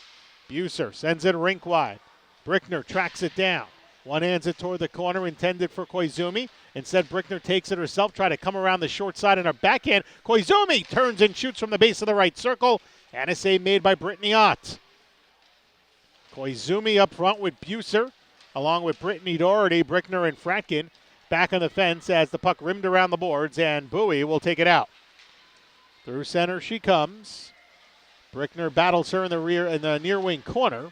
Buser sends it rink wide. Brickner tracks it down. One hands it toward the corner intended for Koizumi. Instead, Brickner takes it herself, try to come around the short side on her backhand. Koizumi turns and shoots from the base of the right circle. And a save made by Brittany Ott. Koizumi up front with Buser, along with Brittany Doherty, Brickner, and Fratkin. Back on the fence as the puck rimmed around the boards, and Bowie will take it out. Through center she comes. Brickner battles her in the near wing corner.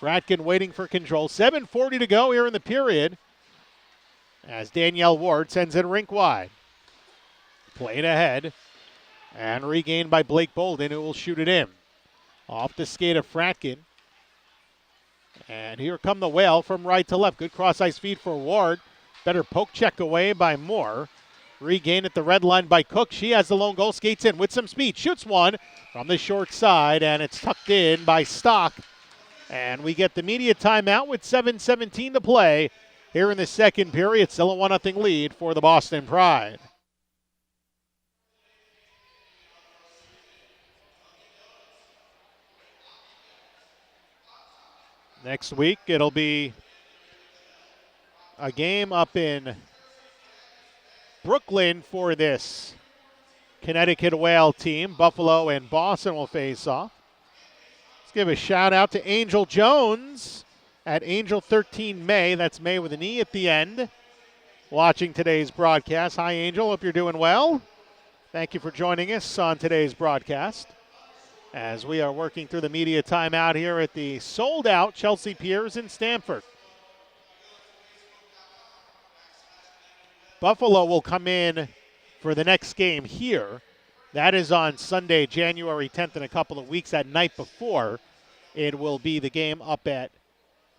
Fratkin waiting for control. 7:40 to go here in the period as Danielle Ward sends it rink wide. Played ahead and regained by Blake Bolden, who will shoot it in. Off the skate of Fratkin. And here come the Whale from right to left. Good cross-ice feed for Ward. Better poke check away by Moore. Regained at the red line by Cook. She has the lone goal, skates in with some speed. Shoots one from the short side, and it's tucked in by Stock. And we get the media timeout with 7:17 to play here in the second period. Still a 1-0 lead for the Boston Pride. Next week, it'll be a game up in Brooklyn for this Connecticut Whale team. Buffalo and Boston will face off. Let's give a shout out to Angel Jones at Angel 13 May. That's May with an E at the end. Watching today's broadcast. Hi, Angel. Hope you're doing well. Thank you for joining us on today's broadcast as we are working through the media timeout here at the sold-out Chelsea Piers in Stamford. Buffalo will come in for the next game here. That is on Sunday, January 10th, in a couple of weeks. That night before, it will be the game up at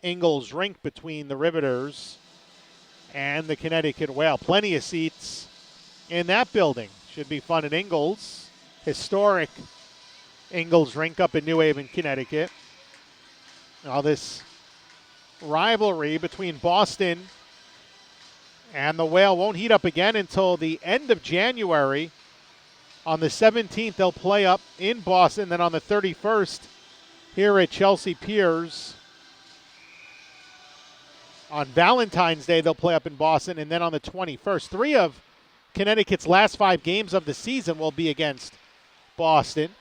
Ingalls Rink between the Riveters and the Connecticut Whale. Plenty of seats in that building. Should be fun at Ingalls. Historic Ingalls Rink up in New Haven, Connecticut. Now this rivalry between Boston and the Whale won't heat up again until the end of January. On the 17th, they'll play up in Boston. Then on the 31st, here at Chelsea Piers. On Valentine's Day, they'll play up in Boston. And then on the 21st, 3 of Connecticut's last 5 games of the season will be against Boston.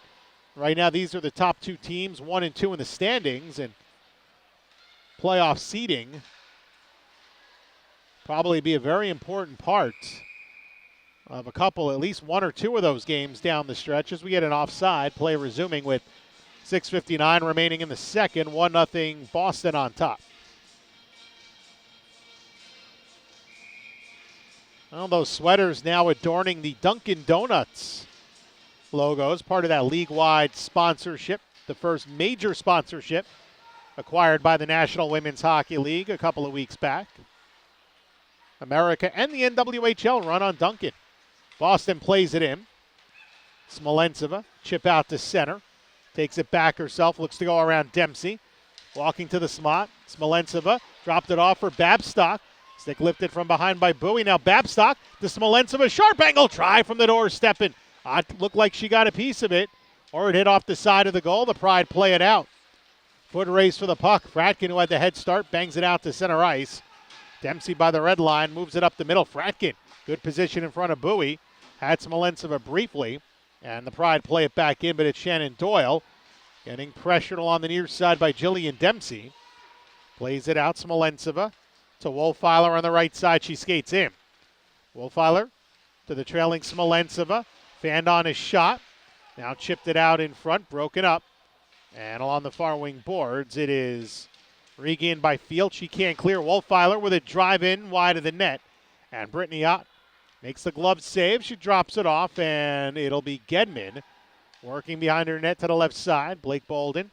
Right now, these are the top 2 teams, 1 and 2 in the standings. And playoff seeding probably be a very important part of a couple, at least 1 or 2 of those games down the stretch as we get an offside. Play resuming with 6:59 remaining in the second. 1-0 Boston on top. Well, those sweaters now adorning the Dunkin' Donuts logos, part of that league-wide sponsorship, the first major sponsorship acquired by the National Women's Hockey League a couple of weeks back. America and the NWHL run on Dunkin'. Boston plays it in. Smolentseva, chip out to center. Takes it back herself, looks to go around Dempsey. Walking to the slot. Smolentseva dropped it off for Babstock. Stick lifted from behind by Bowie. Now Babstock to Smolentseva. Sharp angle try from the doorstep. And looked like she got a piece of it. Or it hit off the side of the goal. The Pride play it out. Foot race for the puck. Fratkin, who had the head start, bangs it out to center ice. Dempsey by the red line, moves it up the middle. Fratkin, good position in front of Bowie. Had Smolentseva briefly. And the Pride play it back in, but it's Shannon Doyle getting pressured along the near side by Jillian Dempsey. Plays it out, Smolentseva to Wolfiler on the right side. She skates in. Wolfiler to the trailing Smolentseva. Fanned on his shot. Now chipped it out in front, broken up. And along the far wing boards, it is regained by Field. She can't clear. Wolfiler with a drive in wide of the net. And Brittany Ott makes the glove save. She drops it off, and it'll be Gedman working behind her net to the left side. Blake Bolden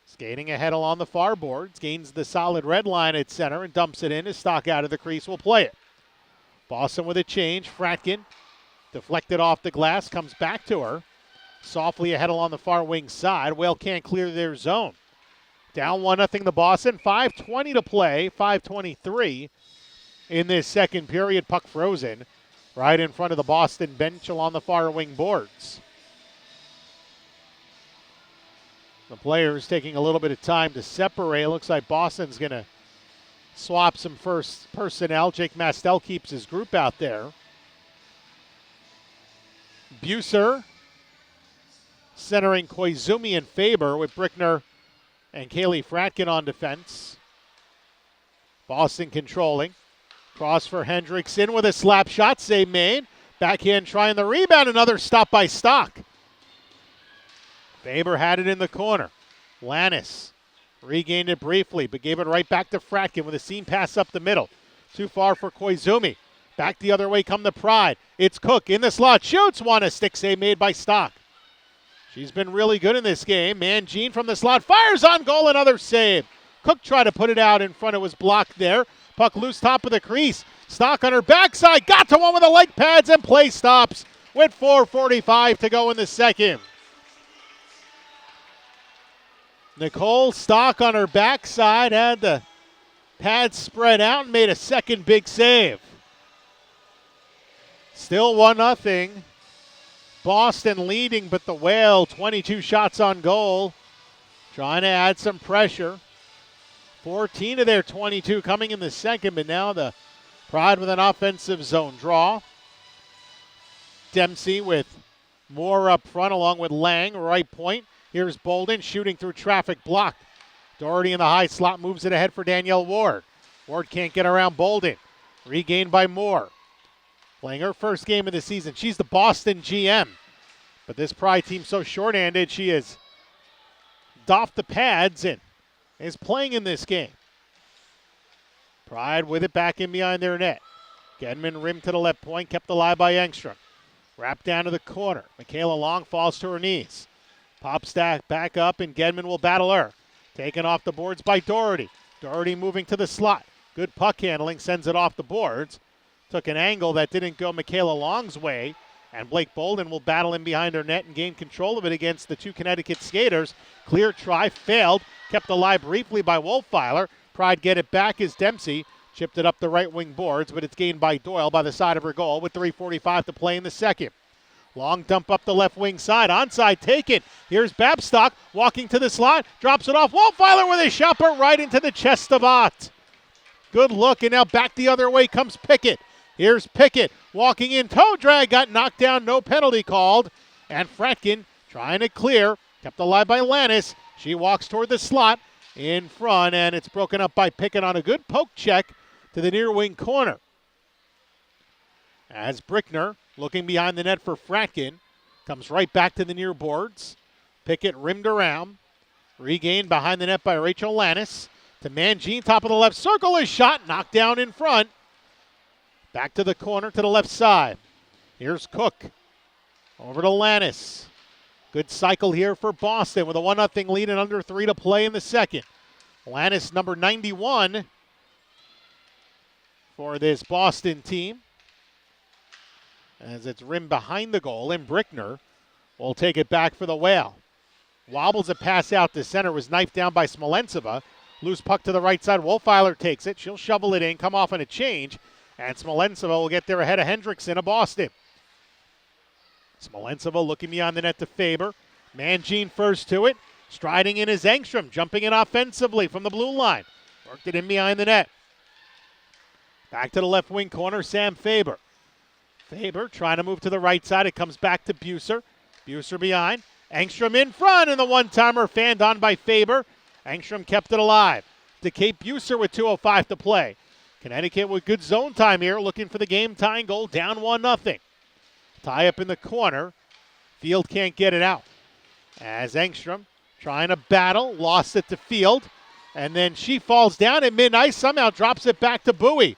skating ahead along the far boards. Gains the solid red line at center and dumps it in. As Stock out of the crease will play it. Boston with a change. Fratkin deflected off the glass. Comes back to her. Softly ahead along the far wing side. Whale can't clear their zone. Down 1-0 the Boston. 5:20 to play. 5:23 in this second period. Puck frozen. right in front of the Boston bench along the far wing boards. The players taking a little bit of time to separate. Looks like Boston's going to swap some first personnel. Jake Mastel keeps his group out there. Buser centering Koizumi and Faber with Brickner and Kaylee Fratkin on defense. Boston controlling. Cross for Hendrickson with a slap shot. Save made. Backhand trying the rebound. Another stop by Stock. Faber had it in the corner. Lannis regained it briefly, but gave it right back to Fratkin with a seam pass up the middle. Too far for Koizumi. Back the other way come the Pride. It's Cook in the slot. Shoots one. A stick save made by Stock. She's been really good in this game. Mangine from the slot. Fires on goal. Another save. Cook tried to put it out in front. It was blocked there. Puck loose top of the crease. Stock on her backside. Got to one with the leg pads and play stops with 4:45 to go in the second. Nicole Stock on her backside had the pads spread out and made a second big save. Still 1-0. Boston leading, but the Whale 22 shots on goal. Trying to add some pressure. 14 of their 22 coming in the second, but now the Pride with an offensive zone draw. Dempsey with Moore up front along with Lang, right point. Here's Bolden shooting through traffic blocked. Doherty in the high slot moves it ahead for Danielle Ward. Ward can't get around Bolden. Regained by Moore. Playing her first game of the season. She's the Boston GM. But this Pride team so short-handed, she has doffed the pads and is playing in this game. Pride with it back in behind their net. Gedman rimmed to the left point, kept alive by Engstrom. Wrapped down to the corner. Michaela Long falls to her knees. Pop stack back up, and Gedman will battle her. Taken off the boards by Doherty. Doherty moving to the slot. Good puck handling, sends it off the boards. Took an angle that didn't go Michaela Long's way, and Blake Bolden will battle in behind her net and gain control of it against the two Connecticut skaters. Clear try, failed. Kept alive briefly by Wolfeiler. Pride get it back as Dempsey chipped it up the right wing boards, but it's gained by Doyle by the side of her goal with 3:45 to play in the second. Long dump up the left wing side. Onside taken. Here's Babstock walking to the slot. Drops it off. Wolfeiler with a shot, but right into the chest of Ott. Good look, and now back the other way comes Pickett. Here's Pickett walking in. Toe drag got knocked down. No penalty called. And Fratkin trying to clear. Kept alive by Lannis. She walks toward the slot in front, and it's broken up by Pickett on a good poke check to the near wing corner. As Brickner, looking behind the net for Fratkin, comes right back to the near boards. Pickett rimmed around. Regained behind the net by Rachel Lannis. To Mangine, top of the left circle. His shot knocked down in front. Back to the corner to the left side. Here's Cook. Over to Lannis. Good cycle here for Boston with a 1-0 lead and under 3 to play in the second. Lannis, number 91 for this Boston team. As it's rimmed behind the goal, and Brickner will take it back for the Whale. Wobbles a pass out to center, was knifed down by Smolentseva. Loose puck to the right side. Wolfeiler takes it. She'll shovel it in, come off on a change, and Smolentseva will get there ahead of Hendrickson of Boston. Smolentseva looking beyond the net to Faber. Mangine first to it. Striding in is Engstrom, jumping in offensively from the blue line. Worked it in behind the net. Back to the left wing corner, Sam Faber. Faber trying to move to the right side. It comes back to Buser. Buser behind. Engstrom in front, and the one-timer fanned on by Faber. Engstrom kept it alive. To Kate Buser with 2:05 to play. Connecticut with good zone time here, looking for the game-tying goal, down 1-0. Tie up in the corner. Field can't get it out. As Engstrom trying to battle, lost it to Field. And then she falls down at mid-ice, somehow drops it back to Bowie.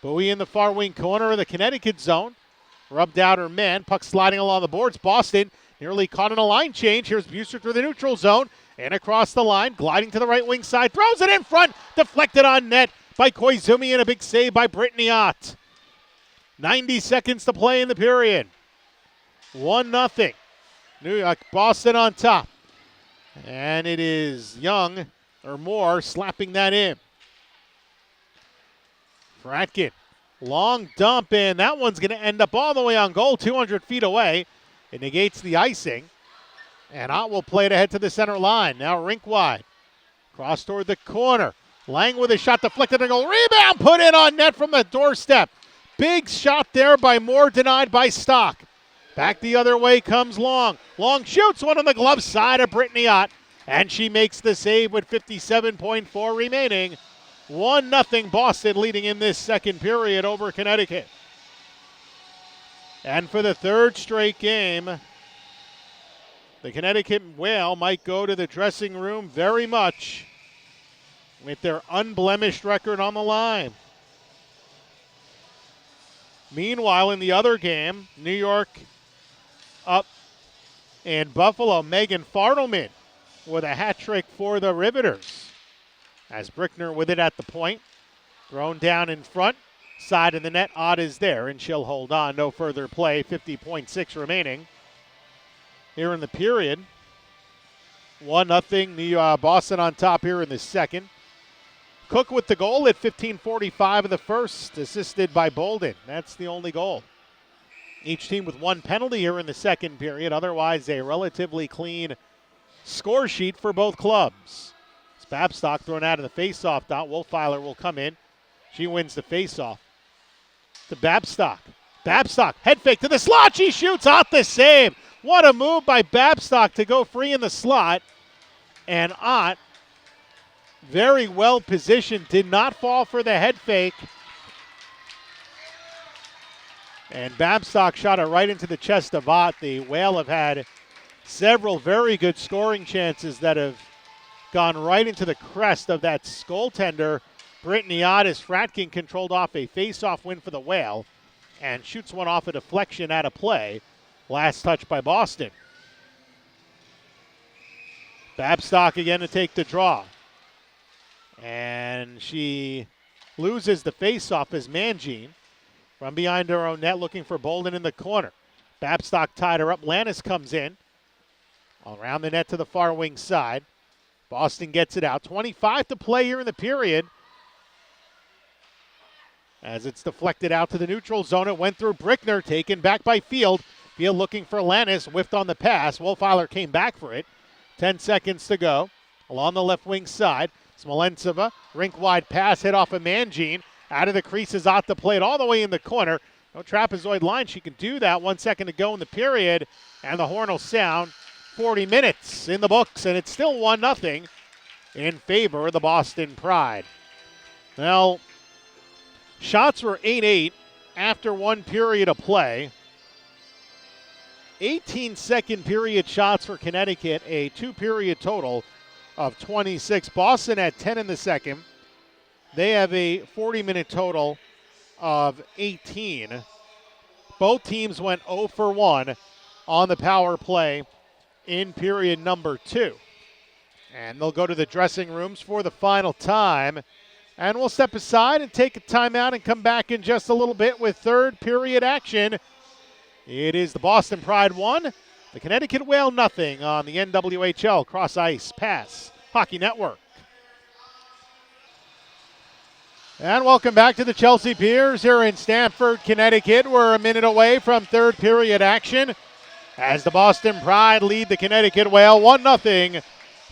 Bowie in the far wing corner of the Connecticut zone. Rubbed out her man. Puck sliding along the boards. Boston nearly caught in a line change. Here's Buser through the neutral zone. And across the line. Gliding to the right wing side. Throws it in front. Deflected on net by Koizumi, and a big save by Brittany Ott. 90 seconds to play in the period. 1-0. New York, Boston on top. And it is Young, or Moore, slapping that in. Fratkin Long dump, and that one's going to end up all the way on goal, 200 feet away. It negates the icing. And Ott will play it ahead to the center line. Now rink wide. Cross toward the corner. Lang with a shot deflected and goal. Rebound put in on net from the doorstep. Big shot there by Moore, denied by Stock. Back the other way comes Long. Long shoots one on the glove side of Brittany Ott. And she makes the save with 57.4 remaining. 1-0 Boston leading in this second period over Connecticut. And for the third straight game, the Connecticut Whale might go to the dressing room very much with their unblemished record on the line. Meanwhile, in the other game, New York up in Buffalo, Megan Fartelman with a hat trick for the Riveters. As Brickner with it at the point. Thrown down in front. Side of the net. Ott is there, and she'll hold on. No further play. 50.6 remaining here in the period. 1-0. Boston on top here in the second. Cook with the goal at 15:45 of the first, assisted by Bolden. That's the only goal. Each team with one penalty here in the second period. Otherwise, a relatively clean score sheet for both clubs. Babstock thrown out of the faceoff dot. Wolfiler will come in. She wins the faceoff to Babstock. Babstock, head fake to the slot. She shoots out the save. What a move by Babstock to go free in the slot. And Ott, very well positioned, did not fall for the head fake. And Babstock shot it right into the chest of Ott. The Whale have had several very good scoring chances that have gone right into the crest of that goaltender. Brittany Ott as Fratkin controlled off a face-off win for the Whale and shoots one off a deflection out of play. Last touch by Boston. Babstock again to take the draw. And she loses the face-off as Mangine from behind her own net looking for Bolden in the corner. Babstock tied her up. Lannis comes in. Around the net to the far wing side. Boston gets it out. 25 to play here in the period. As it's deflected out to the neutral zone, it went through Brickner, taken back by Field. Field looking for Lannis, whiffed on the pass. Wolfiler came back for it. 10 seconds to go. Along the left wing side, Smolentseva, rink-wide pass hit off of Mangine. Out of the creases, Ott to play it all the way in the corner. No trapezoid line. She can do that. 1 second to go in the period. And the horn will sound. 40 minutes in the books, and it's still 1-0 in favor of the Boston Pride. Well, shots were 8-8 after one period of play. 18 second period shots for Connecticut, a two-period total of 26. Boston had 10 in the second. They have a 40-minute total of 18. Both teams went 0 for 1 on the power play in period number 2. And they'll go to the dressing rooms for the final time. And we'll step aside and take a timeout and come back in just a little bit with third period action. It is the Boston Pride 1, the Connecticut Whale 0 on the NWHL Cross Ice Pass Hockey Network. And welcome back to the Chelsea Piers here in Stamford, Connecticut. We're a minute away from third period action as the Boston Pride lead the Connecticut Whale 1-0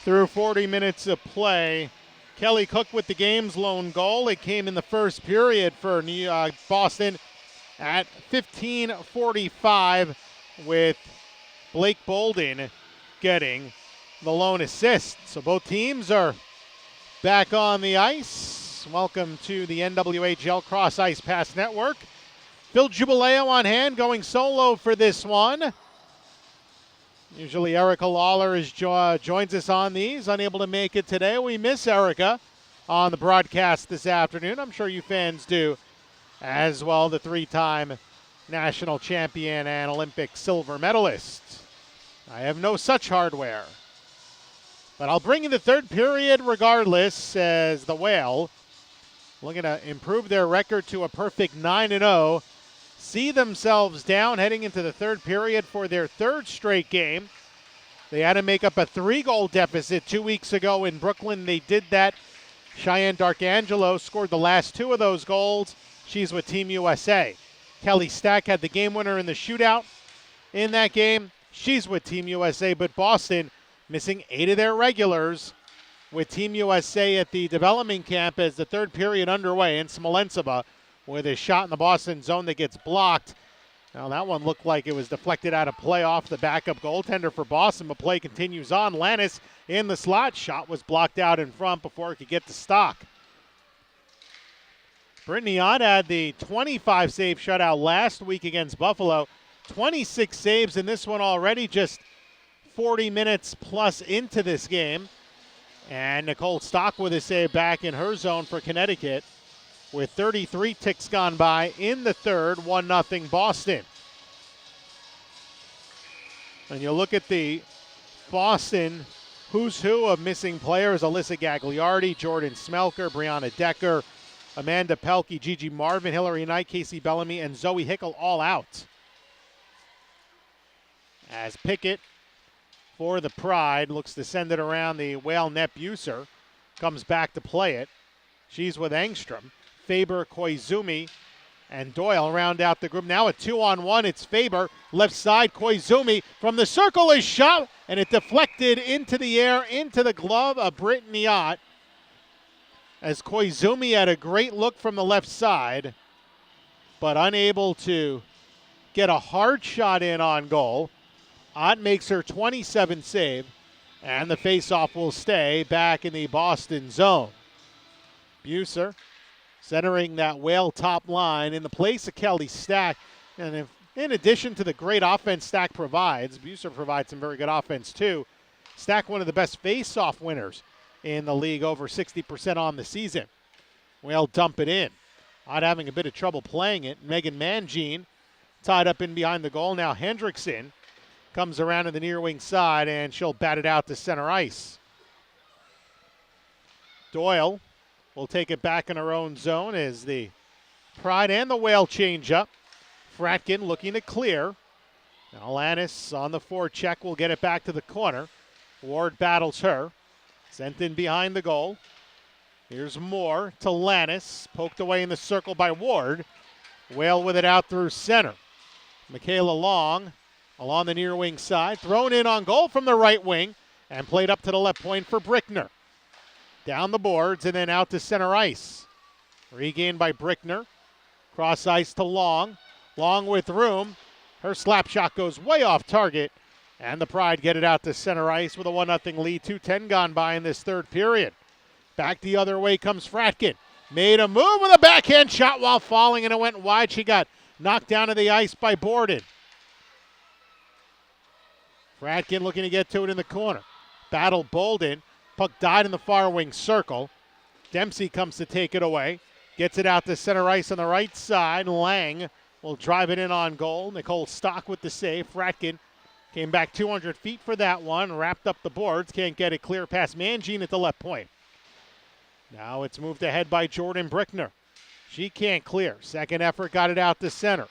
through 40 minutes of play. Kelly Cook with the game's lone goal. It came in the first period for Boston at 15:45 with Blake Bolden getting the lone assist. So both teams are back on the ice. Welcome to the NWHL Cross Ice Pass Network. Phil Jubileo on hand, going solo for this one. Usually Erica Lawler joins us on these. Unable to make it today. We miss Erica on the broadcast this afternoon. I'm sure you fans do as well. The three-time national champion and Olympic silver medalist. I have no such hardware. But I'll bring in the third period regardless, as the Whale, looking to improve their record to a perfect 9-0, see themselves down heading into the third period for their third straight game. They had to make up a 3-goal deficit 2 weeks ago in Brooklyn. They did that. Cheyenne Darkangelo scored the last 2 of those goals. She's with Team USA. Kelly Stack had the game winner in the shootout in that game. She's with Team USA, but Boston missing 8 of their regulars with Team USA at the development camp as the third period underway. And Smolentseva with a shot in the Boston zone that gets blocked. Now that one looked like it was deflected out of play off the backup goaltender for Boston, but play continues on. Lannis in the slot. Shot was blocked out in front before it could get to Stock. Brittany Ott had the 25-save shutout last week against Buffalo. 26 saves in this one already, just 40 minutes plus into this game. And Nicole Stock with a save back in her zone for Connecticut with 33 ticks gone by in the third, 1-0 Boston. And you look at the Boston who's who of missing players: Alyssa Gagliardi, Jordan Smelker, Brianna Decker, Amanda Pelkey, Gigi Marvin, Hillary Knight, Casey Bellamy, and Zoe Hickel all out. As Pickett for the Pride looks to send it around the Whale net. Buser comes back to play it. She's with Engstrom. Faber, Koizumi, and Doyle round out the group. Now a 2-on-1. It's Faber. Left side, Koizumi from the circle is shot, and it deflected into the air, into the glove of Brittany Ott. As Koizumi had a great look from the left side, but unable to get a hard shot in on goal. Ott makes her 27th save, and the faceoff will stay back in the Boston zone. Buser centering that Whale top line in the place of Kelly Stack. And in addition to the great offense Stack provides, Buser provides some very good offense too. Stack, one of the best face-off winners in the league, over 60% on the season. Whale dump it in. Ott having a bit of trouble playing it. Megan Mangine tied up in behind the goal. Now Hendrickson comes around to the near wing side, and she'll bat it out to center ice. Doyle will take it back in her own zone as the Pride and the Whale change up. Fratkin looking to clear. Now Lannis on the forecheck will get it back to the corner. Ward battles her. Sent in behind the goal. Here's Moore to Lannis. Poked away in the circle by Ward. Whale with it out through center. Michaela Long along the near wing side. Thrown in on goal from the right wing and played up to the left point for Brickner. Down the boards and then out to center ice. Regained by Brickner. Cross ice to Long. Long with room. Her slap shot goes way off target. And the Pride get it out to center ice with a 1-0 lead. 2:10 gone by in this third period. Back the other way comes Fratkin. Made a move with a backhand shot while falling, and it went wide. She got knocked down to the ice by Borden. Fratkin looking to get to it in the corner. Battle Bolden. Puck died in the far wing circle. Dempsey comes to take it away. Gets it out to center ice on the right side. Lang will drive it in on goal. Nicole Stock with the save. Fratkin came back 200 feet for that one. Wrapped up the boards. Can't get it clear past Mangine at the left point. Now it's moved ahead by Jordan Brickner. She can't clear. Second effort got it out to center.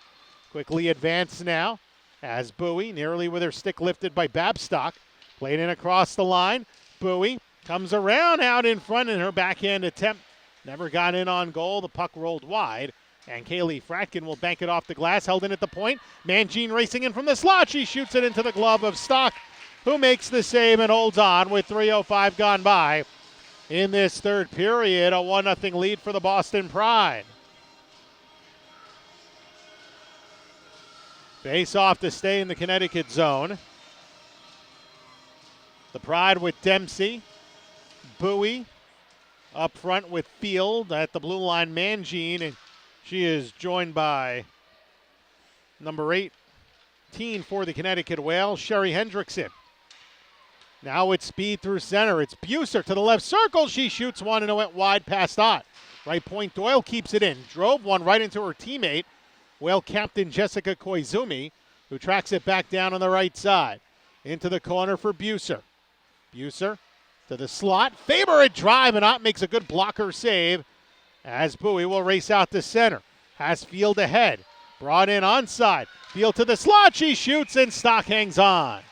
Quickly advanced now as Bowie, nearly with her stick lifted by Babstock. Played in across the line. Bowie comes around out in front in her backhand attempt. Never got in on goal. The puck rolled wide. And Kaylee Fratkin will bank it off the glass. Held in at the point. Mangine racing in from the slot. She shoots it into the glove of Stock, who makes the save and holds on with 3:05 gone by. In this third period, a 1-0 lead for the Boston Pride. Face off to stay in the Connecticut zone. The Pride with Dempsey. Bowie up front with Field at the blue line. Mangine, and she is joined by number 18 for the Connecticut Whale, Sherry Hendrickson. Now it's speed through center. It's Buser to the left circle. She shoots one and it went wide past Ott. Right point, Doyle keeps it in. Drove one right into her teammate, Whale captain Jessica Koizumi, who tracks it back down on the right side. Into the corner for Buser. Buser to the slot. Faber at drive, and Ott makes a good blocker save as Bowie will race out to center. Has Field ahead. Brought in onside. Field to the slot. She shoots and Stock hangs on.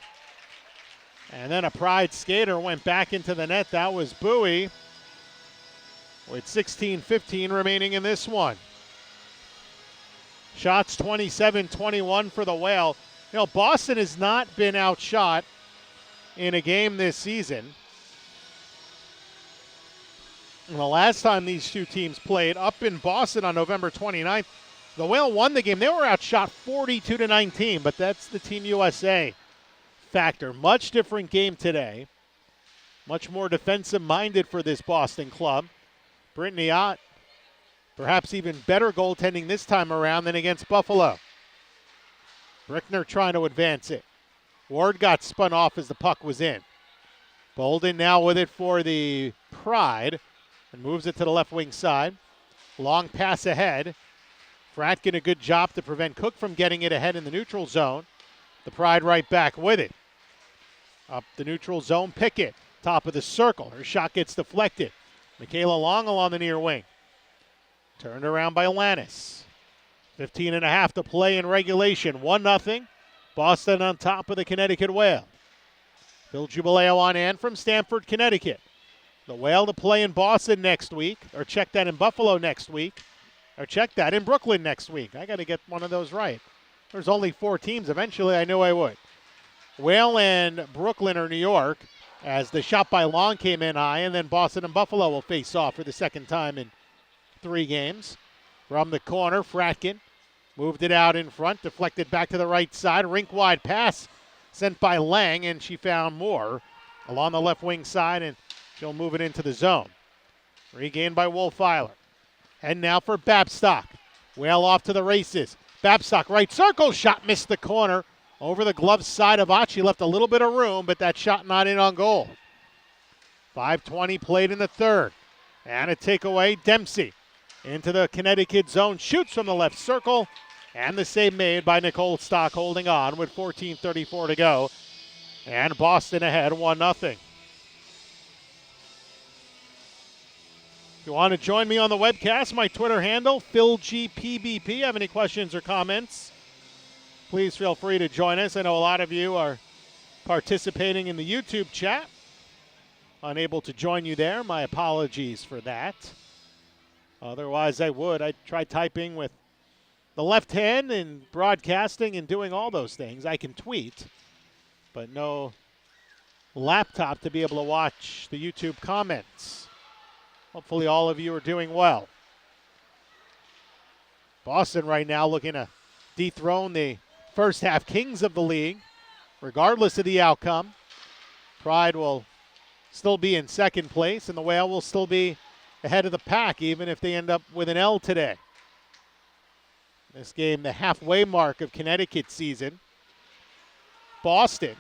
And then a Pride skater went back into the net. That was Bowie with 16:15 remaining in this one. Shots 27-21 for the Whale. You know, Boston has not been outshot in a game this season. And the last time these two teams played up in Boston on November 29th, the Whale won the game. They were outshot 42-19, but that's the Team USA factor. Much different game today. Much more defensive-minded for this Boston club. Brittany Ott, perhaps even better goaltending this time around than against Buffalo. Brickner trying to advance it. Ward got spun off as the puck was in. Bolden now with it for the Pride and moves it to the left wing side. Long pass ahead. Fratkin a good job to prevent Cook from getting it ahead in the neutral zone. The Pride right back with it. Up the neutral zone, Pickett, top of the circle. Her shot gets deflected. Michaela Long along the near wing. Turned around by Lannis. 15.5 to play in regulation. 1-0. Boston on top of the Connecticut Whale. Phil Jubileo on hand from Stamford, Connecticut. The Whale to play in Boston next week, or check that in Buffalo next week, or check that in Brooklyn next week. I got to get one of those right. There's only 4 teams. Eventually, I knew I would. Whale and Brooklyn or New York, as the shot by Long came in high, and then Boston and Buffalo will face off for the second time in 3 games. From the corner, Fratkin moved it out in front, deflected back to the right side. Rink-wide pass sent by Lang, and she found Moore along the left wing side, and she'll move it into the zone. Regained by Wolfeiler. And now for Babstock. Whale off to the races. Babstock right circle, shot missed the corner. Over the glove side of Ott. She left a little bit of room, but that shot not in on goal. 5:20 played in the third. And a takeaway, Dempsey into the Connecticut zone, shoots from the left circle, and the save made by Nicole Stock holding on with 14:34 to go. And Boston ahead 1-0. If you want to join me on the webcast, my Twitter handle, PhilGPBP. Have any questions or comments? Please feel free to join us. I know a lot of you are participating in the YouTube chat. Unable to join you there. My apologies for that. Otherwise, I'd try typing with the left hand and broadcasting and doing all those things. I can tweet, but no laptop to be able to watch the YouTube comments. Hopefully all of you are doing well. Boston right now looking to dethrone the first half kings of the league, regardless of the outcome. Pride will still be in second place, and the Whale will still be ahead of the pack, even if they end up with an L today. This game, the halfway mark of Connecticut season. Boston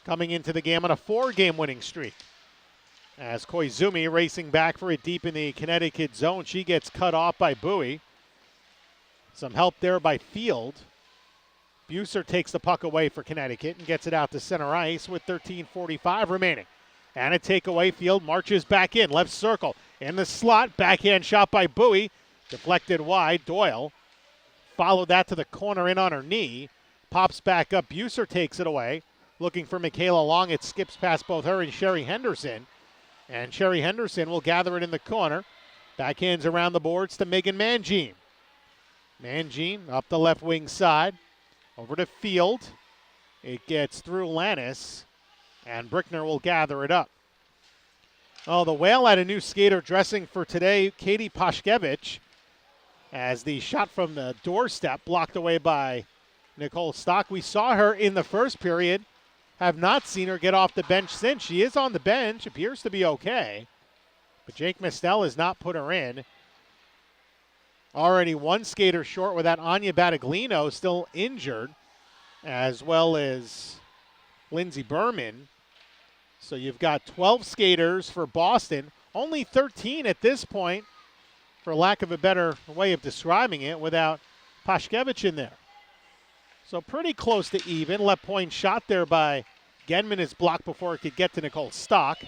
coming into the game on a 4-game winning streak. As Koizumi racing back for it deep in the Connecticut zone. She gets cut off by Bowie. Some help there by Field. Buser takes the puck away for Connecticut and gets it out to center ice with 13:45 remaining. And a takeaway. Field marches back in. Left circle. In the slot. Backhand shot by Bowie. Deflected wide. Doyle followed that to the corner in on her knee. Pops back up. Buser takes it away. Looking for Michaela Long. It skips past both her and Sherry Henderson. And Sherry Henderson will gather it in the corner. Backhands around the boards to Megan Mangine. Mangine up the left wing side. Over to Field. It gets through Lannis. And Brickner will gather it up. Oh, the Whale had a new skater dressing for today, Katie Pashkevich, as the shot from the doorstep blocked away by Nicole Stock. We saw her in the first period. Have not seen her get off the bench since. She is on the bench, appears to be okay. But Jake Mistel has not put her in. Already one skater short with that Anya Battaglino still injured, as well as Lindsey Berman. So you've got 12 skaters for Boston, only 13 at this point, for lack of a better way of describing it, without Pashkevich in there. So pretty close to even. Left point shot there by Genman is blocked before it could get to Nicole Stock.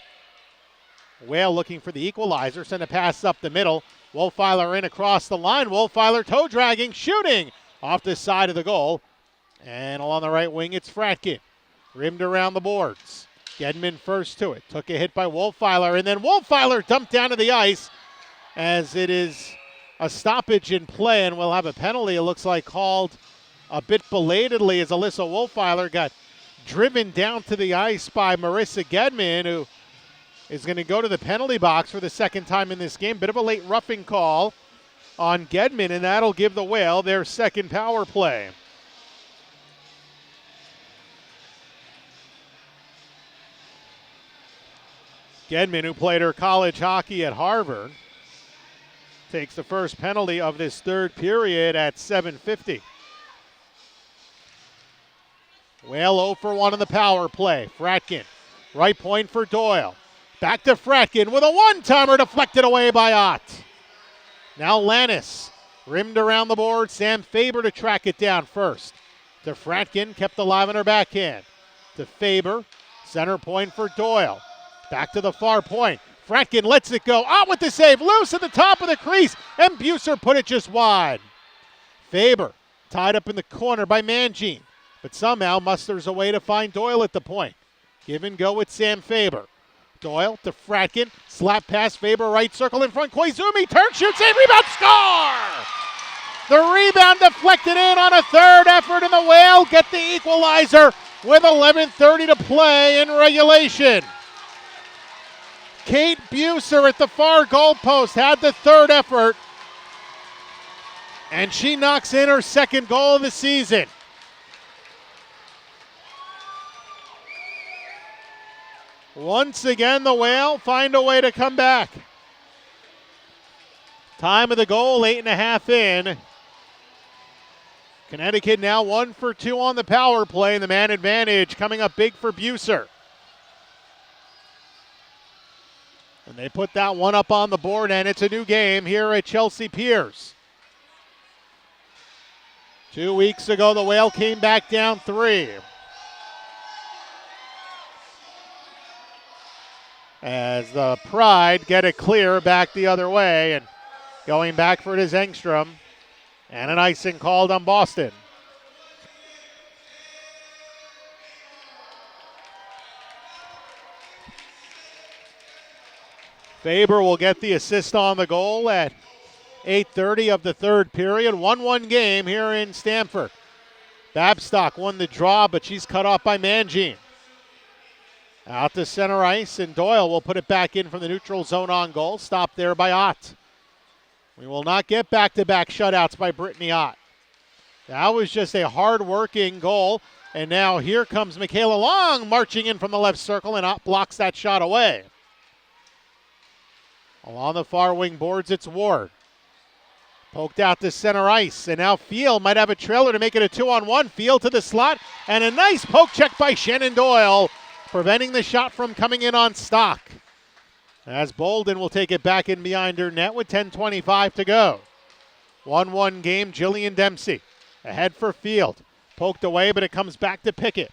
Whale looking for the equalizer. Send a pass up the middle. Wolfeiler in across the line. Wolfeiler toe dragging, shooting off the side of the goal. And along the right wing, it's Fratkin. Rimmed around the boards. Gedman first to it. Took a hit by Wolfeiler, and then Wolfeiler dumped down to the ice as it is a stoppage in play, and we'll have a penalty, it looks like, called a bit belatedly as Alyssa Wolfeiler got driven down to the ice by Marissa Gedman, who is going to go to the penalty box for the second time in this game. Bit of a late roughing call on Gedman, and that'll give the Whale their second power play. Gedman, who played her college hockey at Harvard, takes the first penalty of this third period at 7:50. Whale 0 for 1 on the power play. Fratkin, right point for Doyle. Back to Fratkin with a one-timer deflected away by Ott. Now Lannis, rimmed around the board. Sam Faber to track it down first. To Fratkin, kept alive on her backhand. To Faber, center point for Doyle. Back to the far point. Fratkin lets it go. Ott with the save, loose at the top of the crease, and Buser put it just wide. Faber tied up in the corner by Mangine, but somehow musters a way to find Doyle at the point. Give and go with Sam Faber. Doyle to Fratkin, slap pass, Faber right circle in front. Koizumi, turn, shoots, a rebound, score! The rebound deflected in on a third effort, and the Whale get the equalizer with 11:30 to play in regulation. Kate Buser at the far goal post had the third effort, and she knocks in her second goal of the season. Once again, the Whale find a way to come back. Time of the goal, 8.5 in. Connecticut now 1 for 2 on the power play, and the man advantage coming up big for Buser. And they put that one up on the board, and it's a new game here at Chelsea Piers. 2 weeks ago, the Whale came back down 3. As the Pride get it clear back the other way, and going back for it is Engstrom, and an icing called on Boston. Faber will get the assist on the goal at 8:30 of the third period. 1-1 game here in Stamford. Babstock won the draw, but she's cut off by Mangine. Out to center ice, and Doyle will put it back in from the neutral zone on goal. Stopped there by Ott. We will not get back-to-back shutouts by Brittany Ott. That was just a hard-working goal, and now here comes Michaela Long marching in from the left circle, and Ott blocks that shot away. Along the far wing boards, it's Ward. Poked out to center ice, and now Field might have a trailer to make it a 2-on-1. Field to the slot, and a nice poke check by Shannon Doyle, preventing the shot from coming in on Stock. As Bolden will take it back in behind her net with 10:25 to go. 1-1 game, Jillian Dempsey ahead for Field. Poked away, but it comes back to Pickett.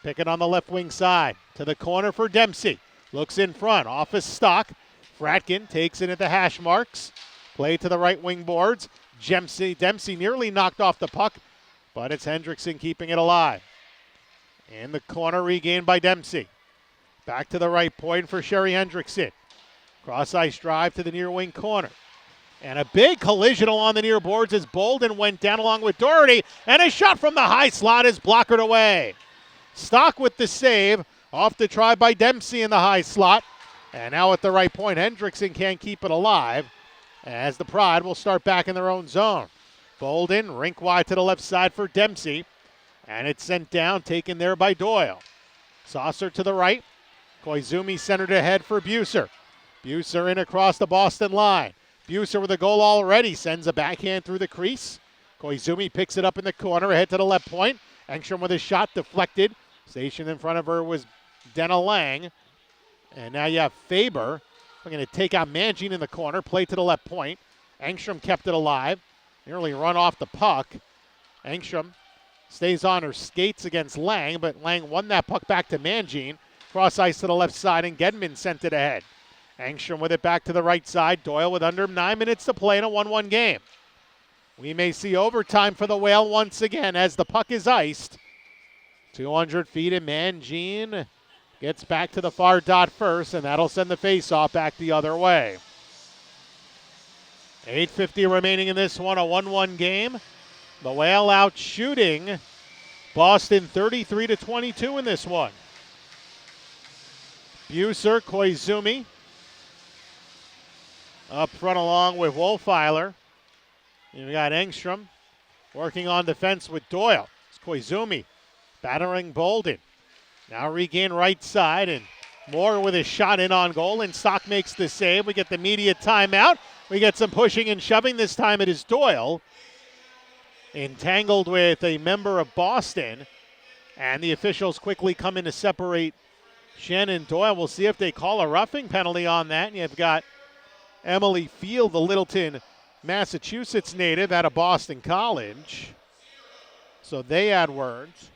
Pickett on the left wing side, to the corner for Dempsey. Looks in front, off his Stock. Fratkin takes it at the hash marks. Play to the right wing boards. Dempsey nearly knocked off the puck, but it's Hendrickson keeping it alive. In the corner, regained by Dempsey. Back to the right point for Sherry Hendrickson. Cross ice drive to the near wing corner. And a big collision along the near boards as Bolden went down along with Doherty, and a shot from the high slot is blockered away. Stock with the save, off the try by Dempsey in the high slot. And now at the right point, Hendrickson can't keep it alive as the Pride will start back in their own zone. Bolden, rink wide to the left side for Dempsey. And it's sent down, taken there by Doyle. Saucer to the right. Koizumi centered ahead for Buser. Buser in across the Boston line. Buser with a goal already, sends a backhand through the crease. Koizumi picks it up in the corner, ahead to the left point. Engstrom with a shot deflected. Stationed in front of her was Denna Lang. And now you have Faber. We're going to take out Mangine in the corner, play to the left point. Engstrom kept it alive. Nearly run off the puck. Engstrom stays on her skates against Lang, but Lang won that puck back to Mangine. Cross ice to the left side, and Gedman sent it ahead. Engstrom with it back to the right side. Doyle with under 9 minutes to play in a 1-1 game. We may see overtime for the Whale once again as the puck is iced. 200 feet, and Mangine gets back to the far dot first, and that'll send the face-off back the other way. 8:50 remaining in this one, a 1-1 game. The Whale out shooting Boston 33-22 in this one. Buser, Koizumi up front along with Wolfiler. You got Engstrom working on defense with Doyle. It's Koizumi battering Bolden. Now regain right side, and Moore with his shot in on goal, and Stock makes the save. We get the immediate timeout. We get some pushing and shoving. This time it is Doyle entangled with a member of Boston, and the officials quickly come in to separate Shannon Doyle. We'll see if they call a roughing penalty on that. And you've got Emily Field, the Littleton, Massachusetts native out of Boston College. So they had words.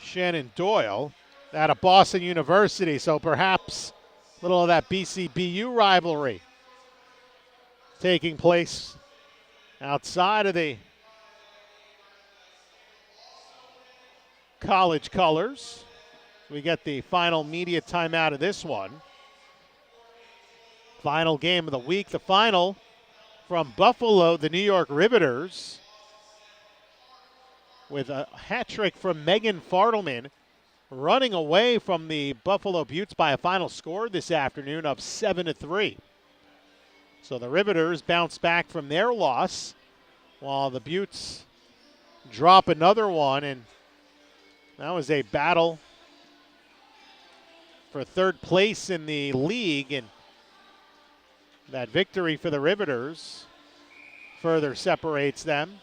Shannon Doyle out of Boston University, so perhaps a little of that BC-BU rivalry taking place outside of the college colors. We get the final media timeout of this one. Final game of the week, the final from Buffalo, the New York Riveters, with a hat trick from Megan Fartelman, running away from the Buffalo Beauts by a final score this afternoon of 7-3. So the Riveters bounce back from their loss, while the Beauts drop another one, and that was a battle for third place in the league, and that victory for the Riveters further separates them.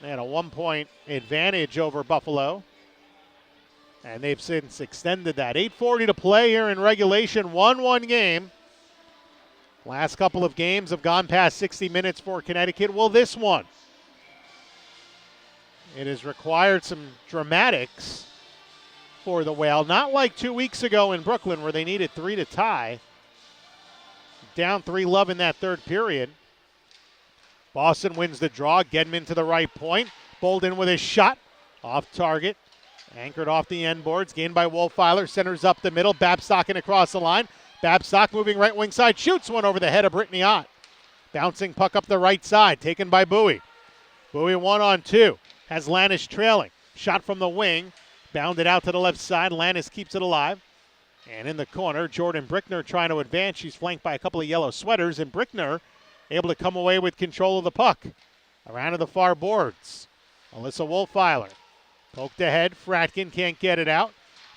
They had a 1-point advantage over Buffalo, and they've since extended that. 8:40 to play here in regulation, 1-1 game. Last couple of games have gone past 60 minutes for Connecticut. Well, this one, it has required some dramatics for the Whale. Not like 2 weeks ago in Brooklyn where they needed 3 to tie. Down 3-love in that third period. Boston wins the draw. Gedman to the right point. Bolden with his shot. Off target. Anchored off the end boards. Gained by Wolfiler. Centers up the middle. Babstock in across the line. Babstock moving right wing side. Shoots one over the head of Brittany Ott. Bouncing puck up the right side. Taken by Bowie. Bowie 1-on-2. Has Lannis trailing. Shot from the wing. Bounded out to the left side. Lannis keeps it alive. And in the corner, Jordan Brickner trying to advance. She's flanked by a couple of yellow sweaters. And Brickner able to come away with control of the puck. Around to the far boards. Alyssa Wolfiler. Poked ahead. Fratkin can't get it out.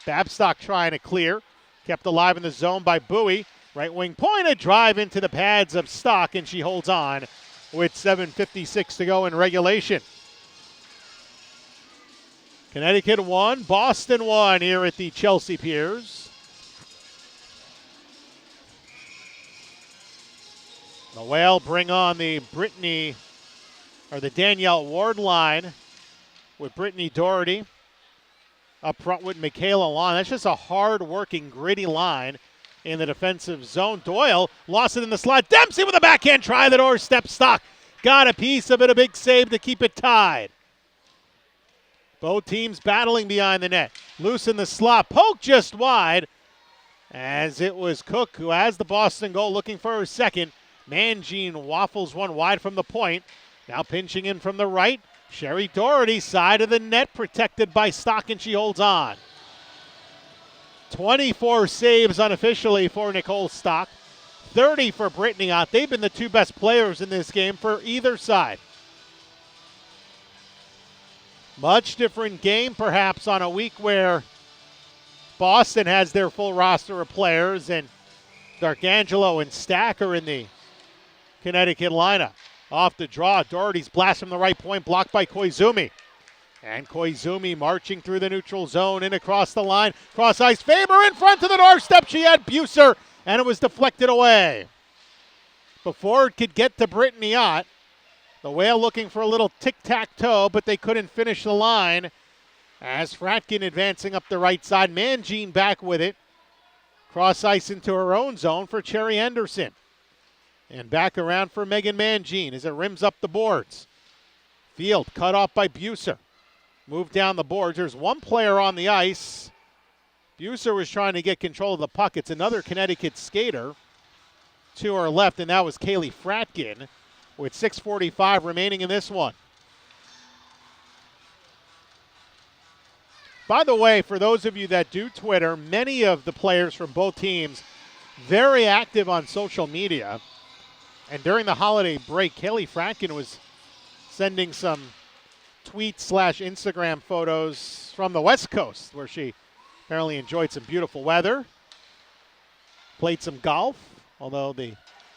Babstock trying to clear. Kept alive in the zone by Bowie. Right wing point. A drive into the pads of Stock. And she holds on with 7:56 to go in regulation. Connecticut 1, Boston 1 here at the Chelsea Piers. The Whale bring on the Danielle Ward line with Brittany Doherty up front with Michaela Long. That's just a hard-working, gritty line in the defensive zone. Doyle lost it in the slot. Dempsey with a backhand try. The doorstep. Stock got a piece of it. A big save to keep it tied. Both teams battling behind the net. Loose in the slot. Poke just wide as it was Cook who has the Boston goal looking for her second. Mangine waffles one wide from the point. Now pinching in from the right. Sherry Doherty, side of the net, protected by Stock, and she holds on. 24 saves unofficially for Nicole Stock. 30 for Brittany Ott. They've been the two best players in this game for either side. Much different game, perhaps, on a week where Boston has their full roster of players and Darkangelo and Stack are in the Connecticut lineup. Off the draw, Doherty's blast from the right point, blocked by Koizumi. And Koizumi marching through the neutral zone and across the line. Cross ice, Faber in front to the doorstep. She had Buser, and it was deflected away. Before it could get to Brittany Ott, the Whale looking for a little tic-tac-toe, but they couldn't finish the line. As Fratkin advancing up the right side, Mangine back with it. Cross ice into her own zone for Cherry Henderson. And back around for Megan Mangine as it rims up the boards. Field cut off by Buser. Moved down the boards. There's one player on the ice. Buser was trying to get control of the puck. It's another Connecticut skater. to her left, and that was Kaylee Fratkin with 6:45 remaining in this one. By the way, for those of you that do Twitter, many of the players from both teams very active on social media. And during the holiday break, Kaylee Fratkin was sending some tweet/Instagram photos from the West Coast, where she apparently enjoyed some beautiful weather, played some golf, although the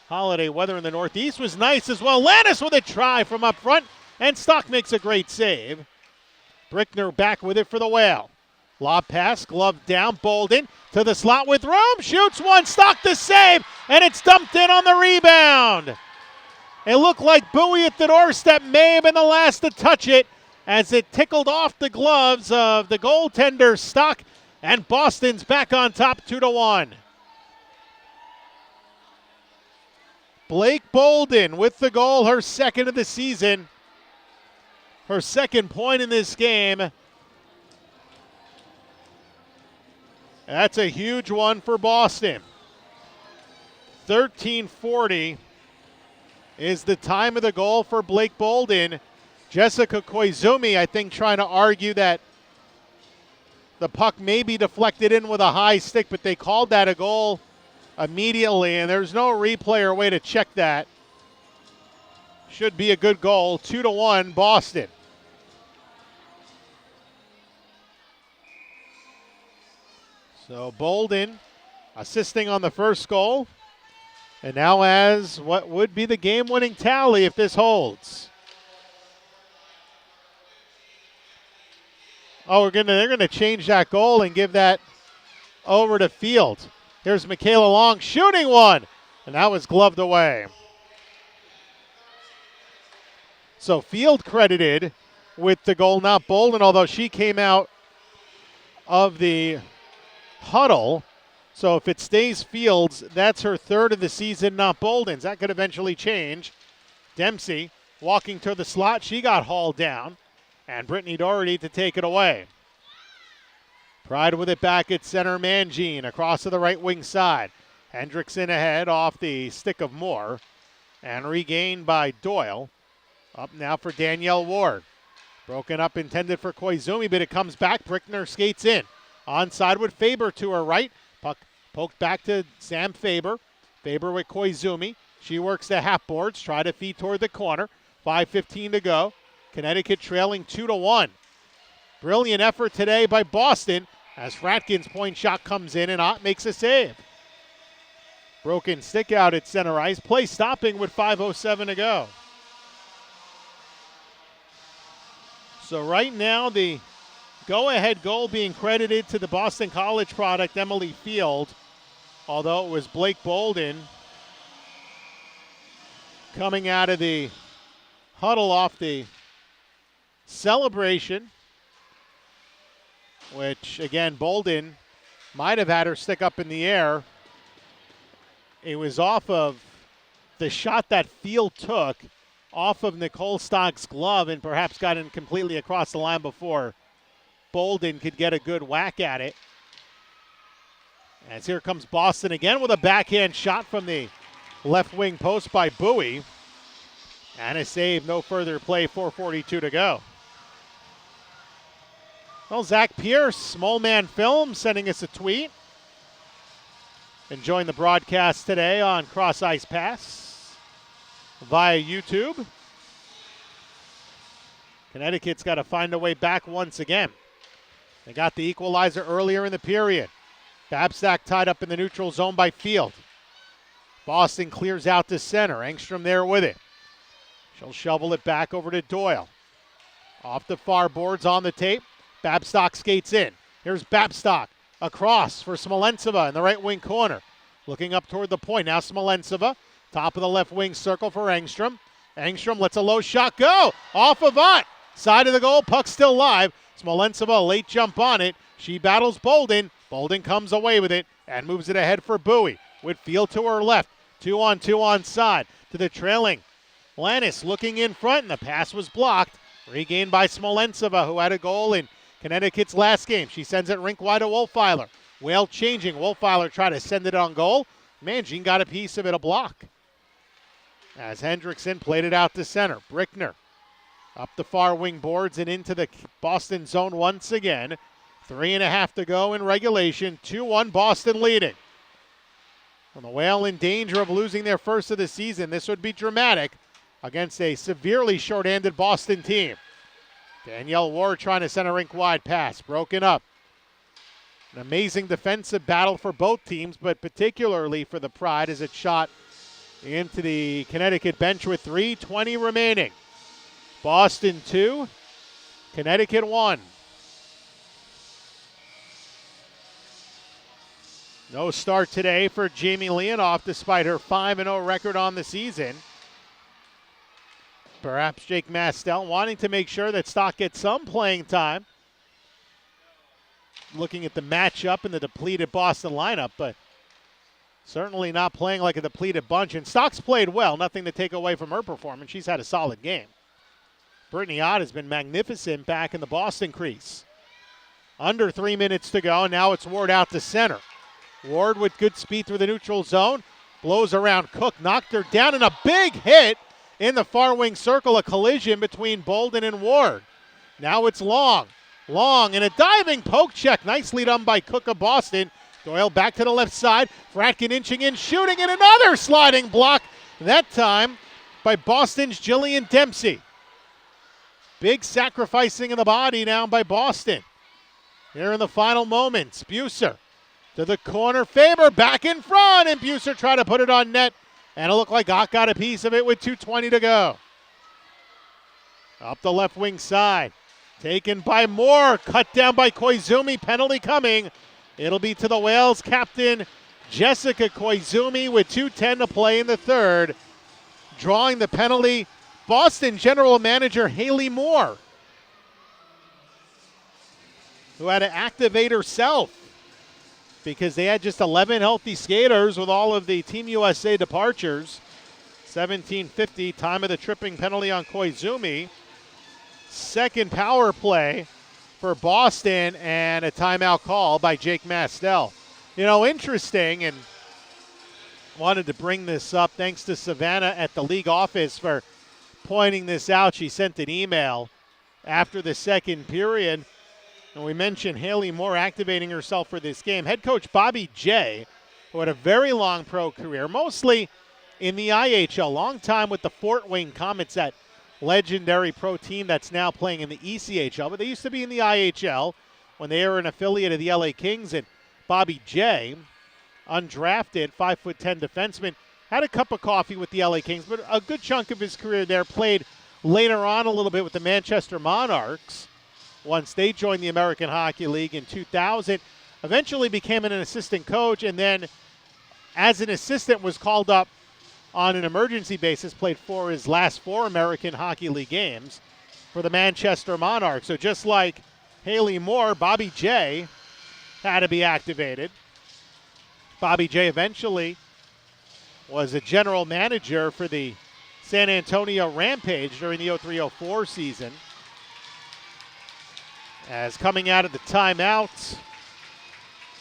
holiday weather in the Northeast was nice as well. Lannis with a try from up front, and Stock makes a great save. Brickner back with it for the Whale. Lob pass, glove down, Bolden to the slot with room, shoots one, Stock the save, and it's dumped in on the rebound. It looked like Bowie at the doorstep may have been the last to touch it as it tickled off the gloves of the goaltender Stock, and Boston's back on top 2-1. Blake Bolden with the goal, her second of the season. Her second point in this game. That's a huge one for Boston. 13:40 is the time of the goal for Blake Bolden. Jessica Koizumi, I think, trying to argue that the puck may be deflected in with a high stick, but they called that a goal immediately, and there's no replay or way to check that. Should be a good goal. 2-1 Boston. So Bolden assisting on the first goal, and now has what would be the game-winning tally if this holds. Oh, they're gonna change that goal and give that over to Field. Here's Michaela Long shooting one, and that was gloved away. So Field credited with the goal, not Bolden, although she came out of the huddle. So if it stays Fields, that's her third of the season, not Bolden's. That could eventually change. Dempsey walking to the slot. She got hauled down. And Brittany Doherty to take it away. Pride with it back at center. Mangine across to the right wing side. Hendrickson ahead off the stick of Moore. And regained by Doyle. Up now for Danielle Ward. Broken up, intended for Koizumi, but it comes back. Brickner skates in. Onside with Faber to her right. Puck poked back to Sam Faber. Faber with Koizumi. She works the half boards. Try to feed toward the corner. 5:15 to go. Connecticut trailing 2-1. Brilliant effort today by Boston as Fratkin's point shot comes in and Ott makes a save. Broken stick out at center ice. Play stopping with 5:07 to go. So right now the go-ahead goal being credited to the Boston College product, Emily Field, although it was Blake Bolden coming out of the huddle off the celebration, which, again, Bolden might have had her stick up in the air. It was off of the shot that Field took off of Nicole Stock's glove and perhaps got in completely across the line before Bolden could get a good whack at it. As here comes Boston again with a backhand shot from the left wing post by Bowie. And a save, no further play, 4:42 to go. Well, Zach Pierce, Small Man Film, sending us a tweet. Enjoying the broadcast today on Cross Ice Pass via YouTube. Connecticut's got to find a way back once again. They got the equalizer earlier in the period. Babsack tied up in the neutral zone by Field. Boston clears out to center. Engstrom there with it. She'll shovel it back over to Doyle. Off the far boards on the tape. Babstock skates in. Here's Babstock across for Smolentseva in the right wing corner. Looking up toward the point. Now Smolentseva. Top of the left wing circle for Engstrom. Engstrom lets a low shot go. Off of Ott. Side of the goal. Puck still live. Smolentseva, late jump on it. She battles Bolden. Bolden comes away with it and moves it ahead for Bowie. With Field to her left. 2-on-2 on side. To the trailing Lannis looking in front, and the pass was blocked. Regained by Smolentseva, who had a goal in Connecticut's last game. She sends it rink wide to Wolfeiler. Whale changing. Wolfeiler tried to send it on goal. Mangine got a piece of it, a block. As Hendrickson played it out to center. Brickner up the far wing boards and into the Boston zone once again. 3.5 to go in regulation. 2-1 Boston leading. When the Whale in danger of losing their first of the season, this would be dramatic against a severely short-handed Boston team. Danielle Ward trying to send a rink wide pass. Broken up. An amazing defensive battle for both teams, but particularly for the Pride as it shot into the Connecticut bench with 3:20 remaining. Boston 2, Connecticut 1. No start today for Jamie Leonoff despite her 5-0 record on the season. Perhaps Jake Mastel wanting to make sure that Stock gets some playing time. Looking at the matchup in the depleted Boston lineup, but certainly not playing like a depleted bunch. And Stock's played well, nothing to take away from her performance. She's had a solid game. Brittany Ott has been magnificent back in the Boston crease. Under 3 minutes to go, and now it's Ward out to center. Ward with good speed through the neutral zone. Blows around Cook, knocked her down, and a big hit in the far wing circle, a collision between Bolden and Ward. Now it's Long, and a diving poke check, nicely done by Cook of Boston. Doyle back to the left side, Fratkin inching in, shooting, and another sliding block, that time by Boston's Jillian Dempsey. Big sacrificing of the body now by Boston. Here in the final moments, Buser to the corner, Faber back in front, and Buser tried to put it on net, and it looked like Ott got a piece of it with 2:20 to go. Up the left wing side, taken by Moore, cut down by Koizumi, penalty coming. It'll be to the Whales captain, Jessica Koizumi, with 2:10 to play in the third. Drawing the penalty, Boston general manager Haley Moore, who had to activate herself because they had just 11 healthy skaters with all of the Team USA departures. 17:50, time of the tripping penalty on Koizumi. Second power play for Boston and a timeout call by Jake Mastel. You know, interesting, and wanted to bring this up thanks to Savannah at the league office for pointing this out. She sent an email after the second period. And we mentioned Haley Moore activating herself for this game. Head coach Bobby J, who had a very long pro career, mostly in the IHL, long time with the Fort Wayne Comets, that legendary pro team that's now playing in the ECHL. But they used to be in the IHL when they were an affiliate of the LA Kings. And Bobby J, undrafted, 5'10" defenseman, had a cup of coffee with the LA Kings, but a good chunk of his career there. Played later on a little bit with the Manchester Monarchs once they joined the American Hockey League in 2000. Eventually became an assistant coach, and then as an assistant was called up on an emergency basis, played for his last 4 American Hockey League games for the Manchester Monarchs. So just like Haley Moore, Bobby J had to be activated. Bobby J eventually was a general manager for the San Antonio Rampage during the 03-04 season. As coming out of the timeout,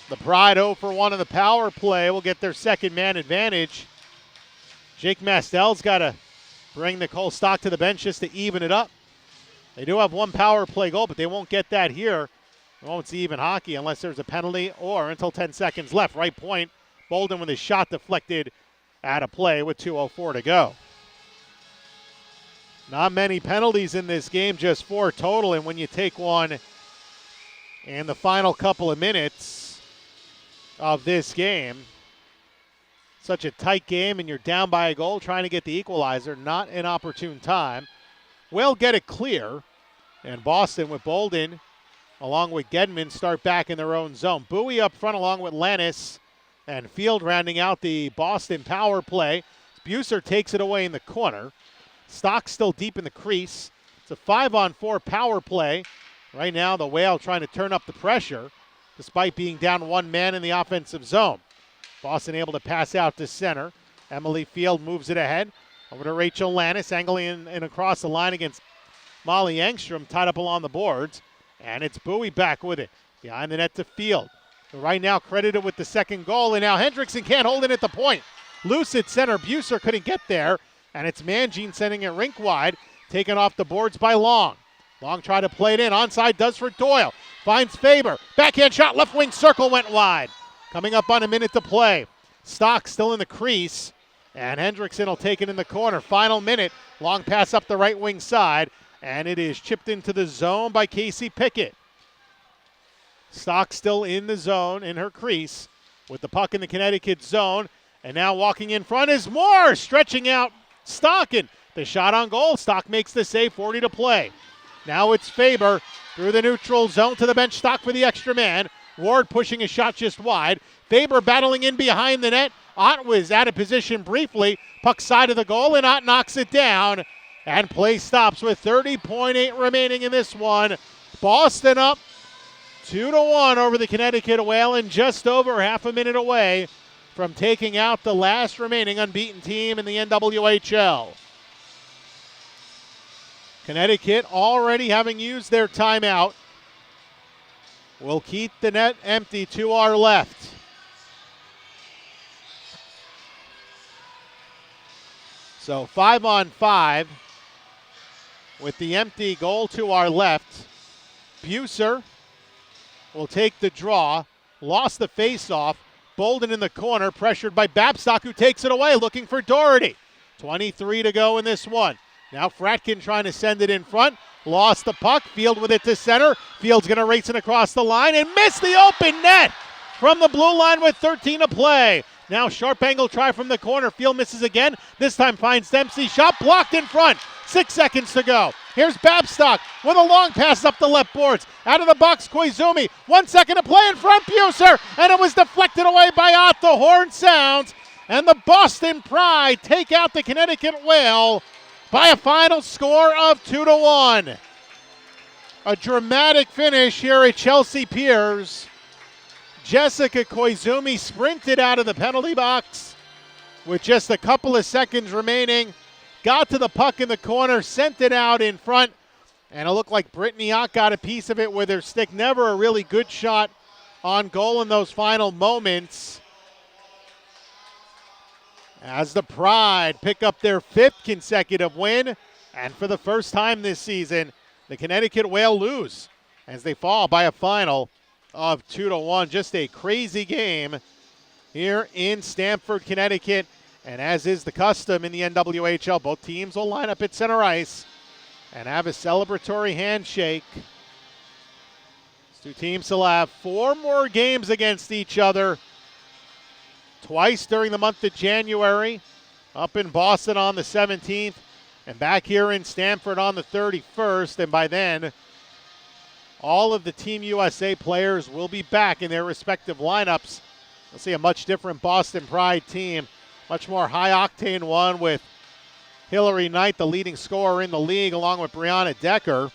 the Pride 0 for 1 on the power play will get their second man advantage. Jake Mastel's got to bring Nicole Stock to the bench just to even it up. They do have 1 power play goal, but they won't get that here. We won't see even hockey unless there's a penalty or until 10 seconds left. Right point, Bolden with his shot deflected out of play with 2:04 to go. Not many penalties in this game, just 4 total, and when you take one in the final couple of minutes of this game, such a tight game and you're down by a goal trying to get the equalizer, not an opportune time. Will get it clear, and Boston with Bolden along with Gedman start back in their own zone. Bowie up front along with Lannis, and Field rounding out the Boston power play. Buser takes it away in the corner. Stock still deep in the crease. It's a 5-on-4 power play. Right now the Whale trying to turn up the pressure despite being down 1 man in the offensive zone. Boston able to pass out to center. Emily Field moves it ahead. Over to Rachel Lannis, angling in across the line against Molly Engstrom, tied up along the boards. And it's Bowie back with it. Behind the net to Field. right now credited with the second goal, and now Hendrickson can't hold it at the point. Loose at center, Buser couldn't get there, and it's Mangine sending it rink wide, taken off the boards by Long. Long tried to play it in, onside does for Doyle, finds Faber, backhand shot, left wing circle went wide. Coming up on a minute to play. Stock still in the crease, and Hendrickson will take it in the corner. Final minute, long pass up the right wing side, and it is chipped into the zone by Casey Pickett. Stock still in the zone, in her crease, with the puck in the Connecticut zone, and now walking in front is Moore, stretching out Stock, and the shot on goal. Stock makes the save, 40 to play. Now it's Faber through the neutral zone to the bench. Stock for the extra man. Ward pushing a shot just wide. Faber battling in behind the net. Ott was out of position briefly. Puck side of the goal, and Ott knocks it down. And play stops with 30.8 remaining in this one. Boston up 2-1 over the Connecticut Whale, and just over half a minute away from taking out the last remaining unbeaten team in the NWHL. Connecticut already having used their timeout will keep the net empty to our left. So 5-on-5 with the empty goal to our left. Buser will take the draw, lost the face-off. Bolden in the corner, pressured by Babstock, who takes it away, looking for Doherty. 23 to go in this one. Now Fratkin trying to send it in front. Lost the puck. Field with it to center. Field's going to race it across the line and miss the open net from the blue line with 13 to play. Now sharp angle try from the corner. Field misses again. This time finds Dempsey. Shot blocked in front. 6 seconds to go. Here's Babstock with a long pass up the left boards. Out of the box, Koizumi. 1 second to play in front, Buser. And it was deflected away by Ott. The horn sounds. And the Boston Pride take out the Connecticut Whale by a final score of 2-1. A dramatic finish here at Chelsea Piers. Jessica Koizumi sprinted out of the penalty box with just a couple of seconds remaining. Got to the puck in the corner, sent it out in front, and it looked like Brittany Ott got a piece of it with her stick. Never a really good shot on goal in those final moments. As the Pride pick up their 5th consecutive win, and for the first time this season, the Connecticut Whale lose as they fall by a final of 2-1. Just a crazy game here in Stamford, Connecticut. And as is the custom in the NWHL, both teams will line up at center ice and have a celebratory handshake. These two teams will have 4 more games against each other. Twice during the month of January, up in Boston on the 17th, and back here in Stamford on the 31st. And by then, all of the Team USA players will be back in their respective lineups. We'll see a much different Boston Pride team. Much more high-octane one with Hillary Knight, the leading scorer in the league, along with Brianna Decker.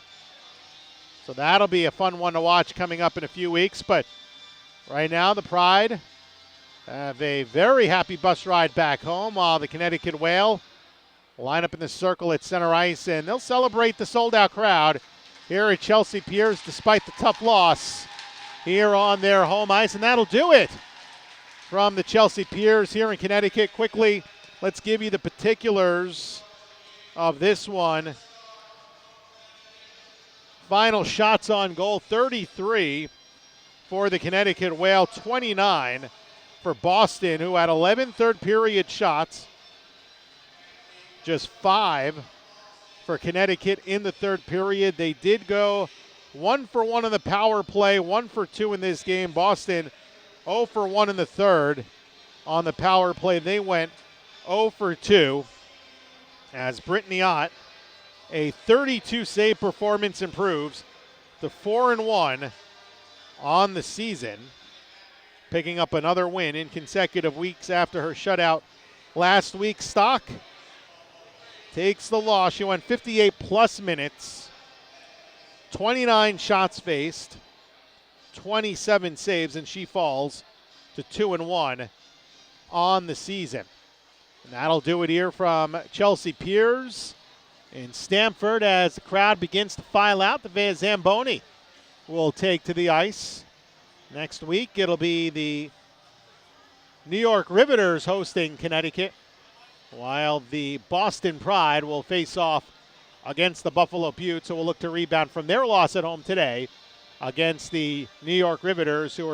So that'll be a fun one to watch coming up in a few weeks. But right now, the Pride have a very happy bus ride back home, while the Connecticut Whale line up in the circle at center ice, and they'll celebrate the sold-out crowd here at Chelsea Piers despite the tough loss here on their home ice. And that'll do it from the Chelsea Piers here in Connecticut. Quickly, let's give you the particulars of this one. Final shots on goal, 33 for the Connecticut Whale, 29 for Boston, who had 11 third period shots. Just 5 for Connecticut in the third period. They did go 1 for 1 on the power play, 1 for 2 in this game. Boston 0 for 1 in the third on the power play. They went 0 for 2 as Brittany Ott, a 32 save performance, improves to 4-1 on the season, picking up another win in consecutive weeks after her shutout last week. Stock takes the loss. She went 58 plus minutes, 29 shots faced, 27 saves, and she falls to 2-1 on the season. And that'll do it here from Chelsea Piers in Stamford as the crowd begins to file out. The Van Zamboni will take to the ice Next week, it'll be the New York Riveters hosting Connecticut, while the Boston Pride will face off against the Buffalo Buttes, who will look to rebound from their loss at home today against the New York Riveters, who are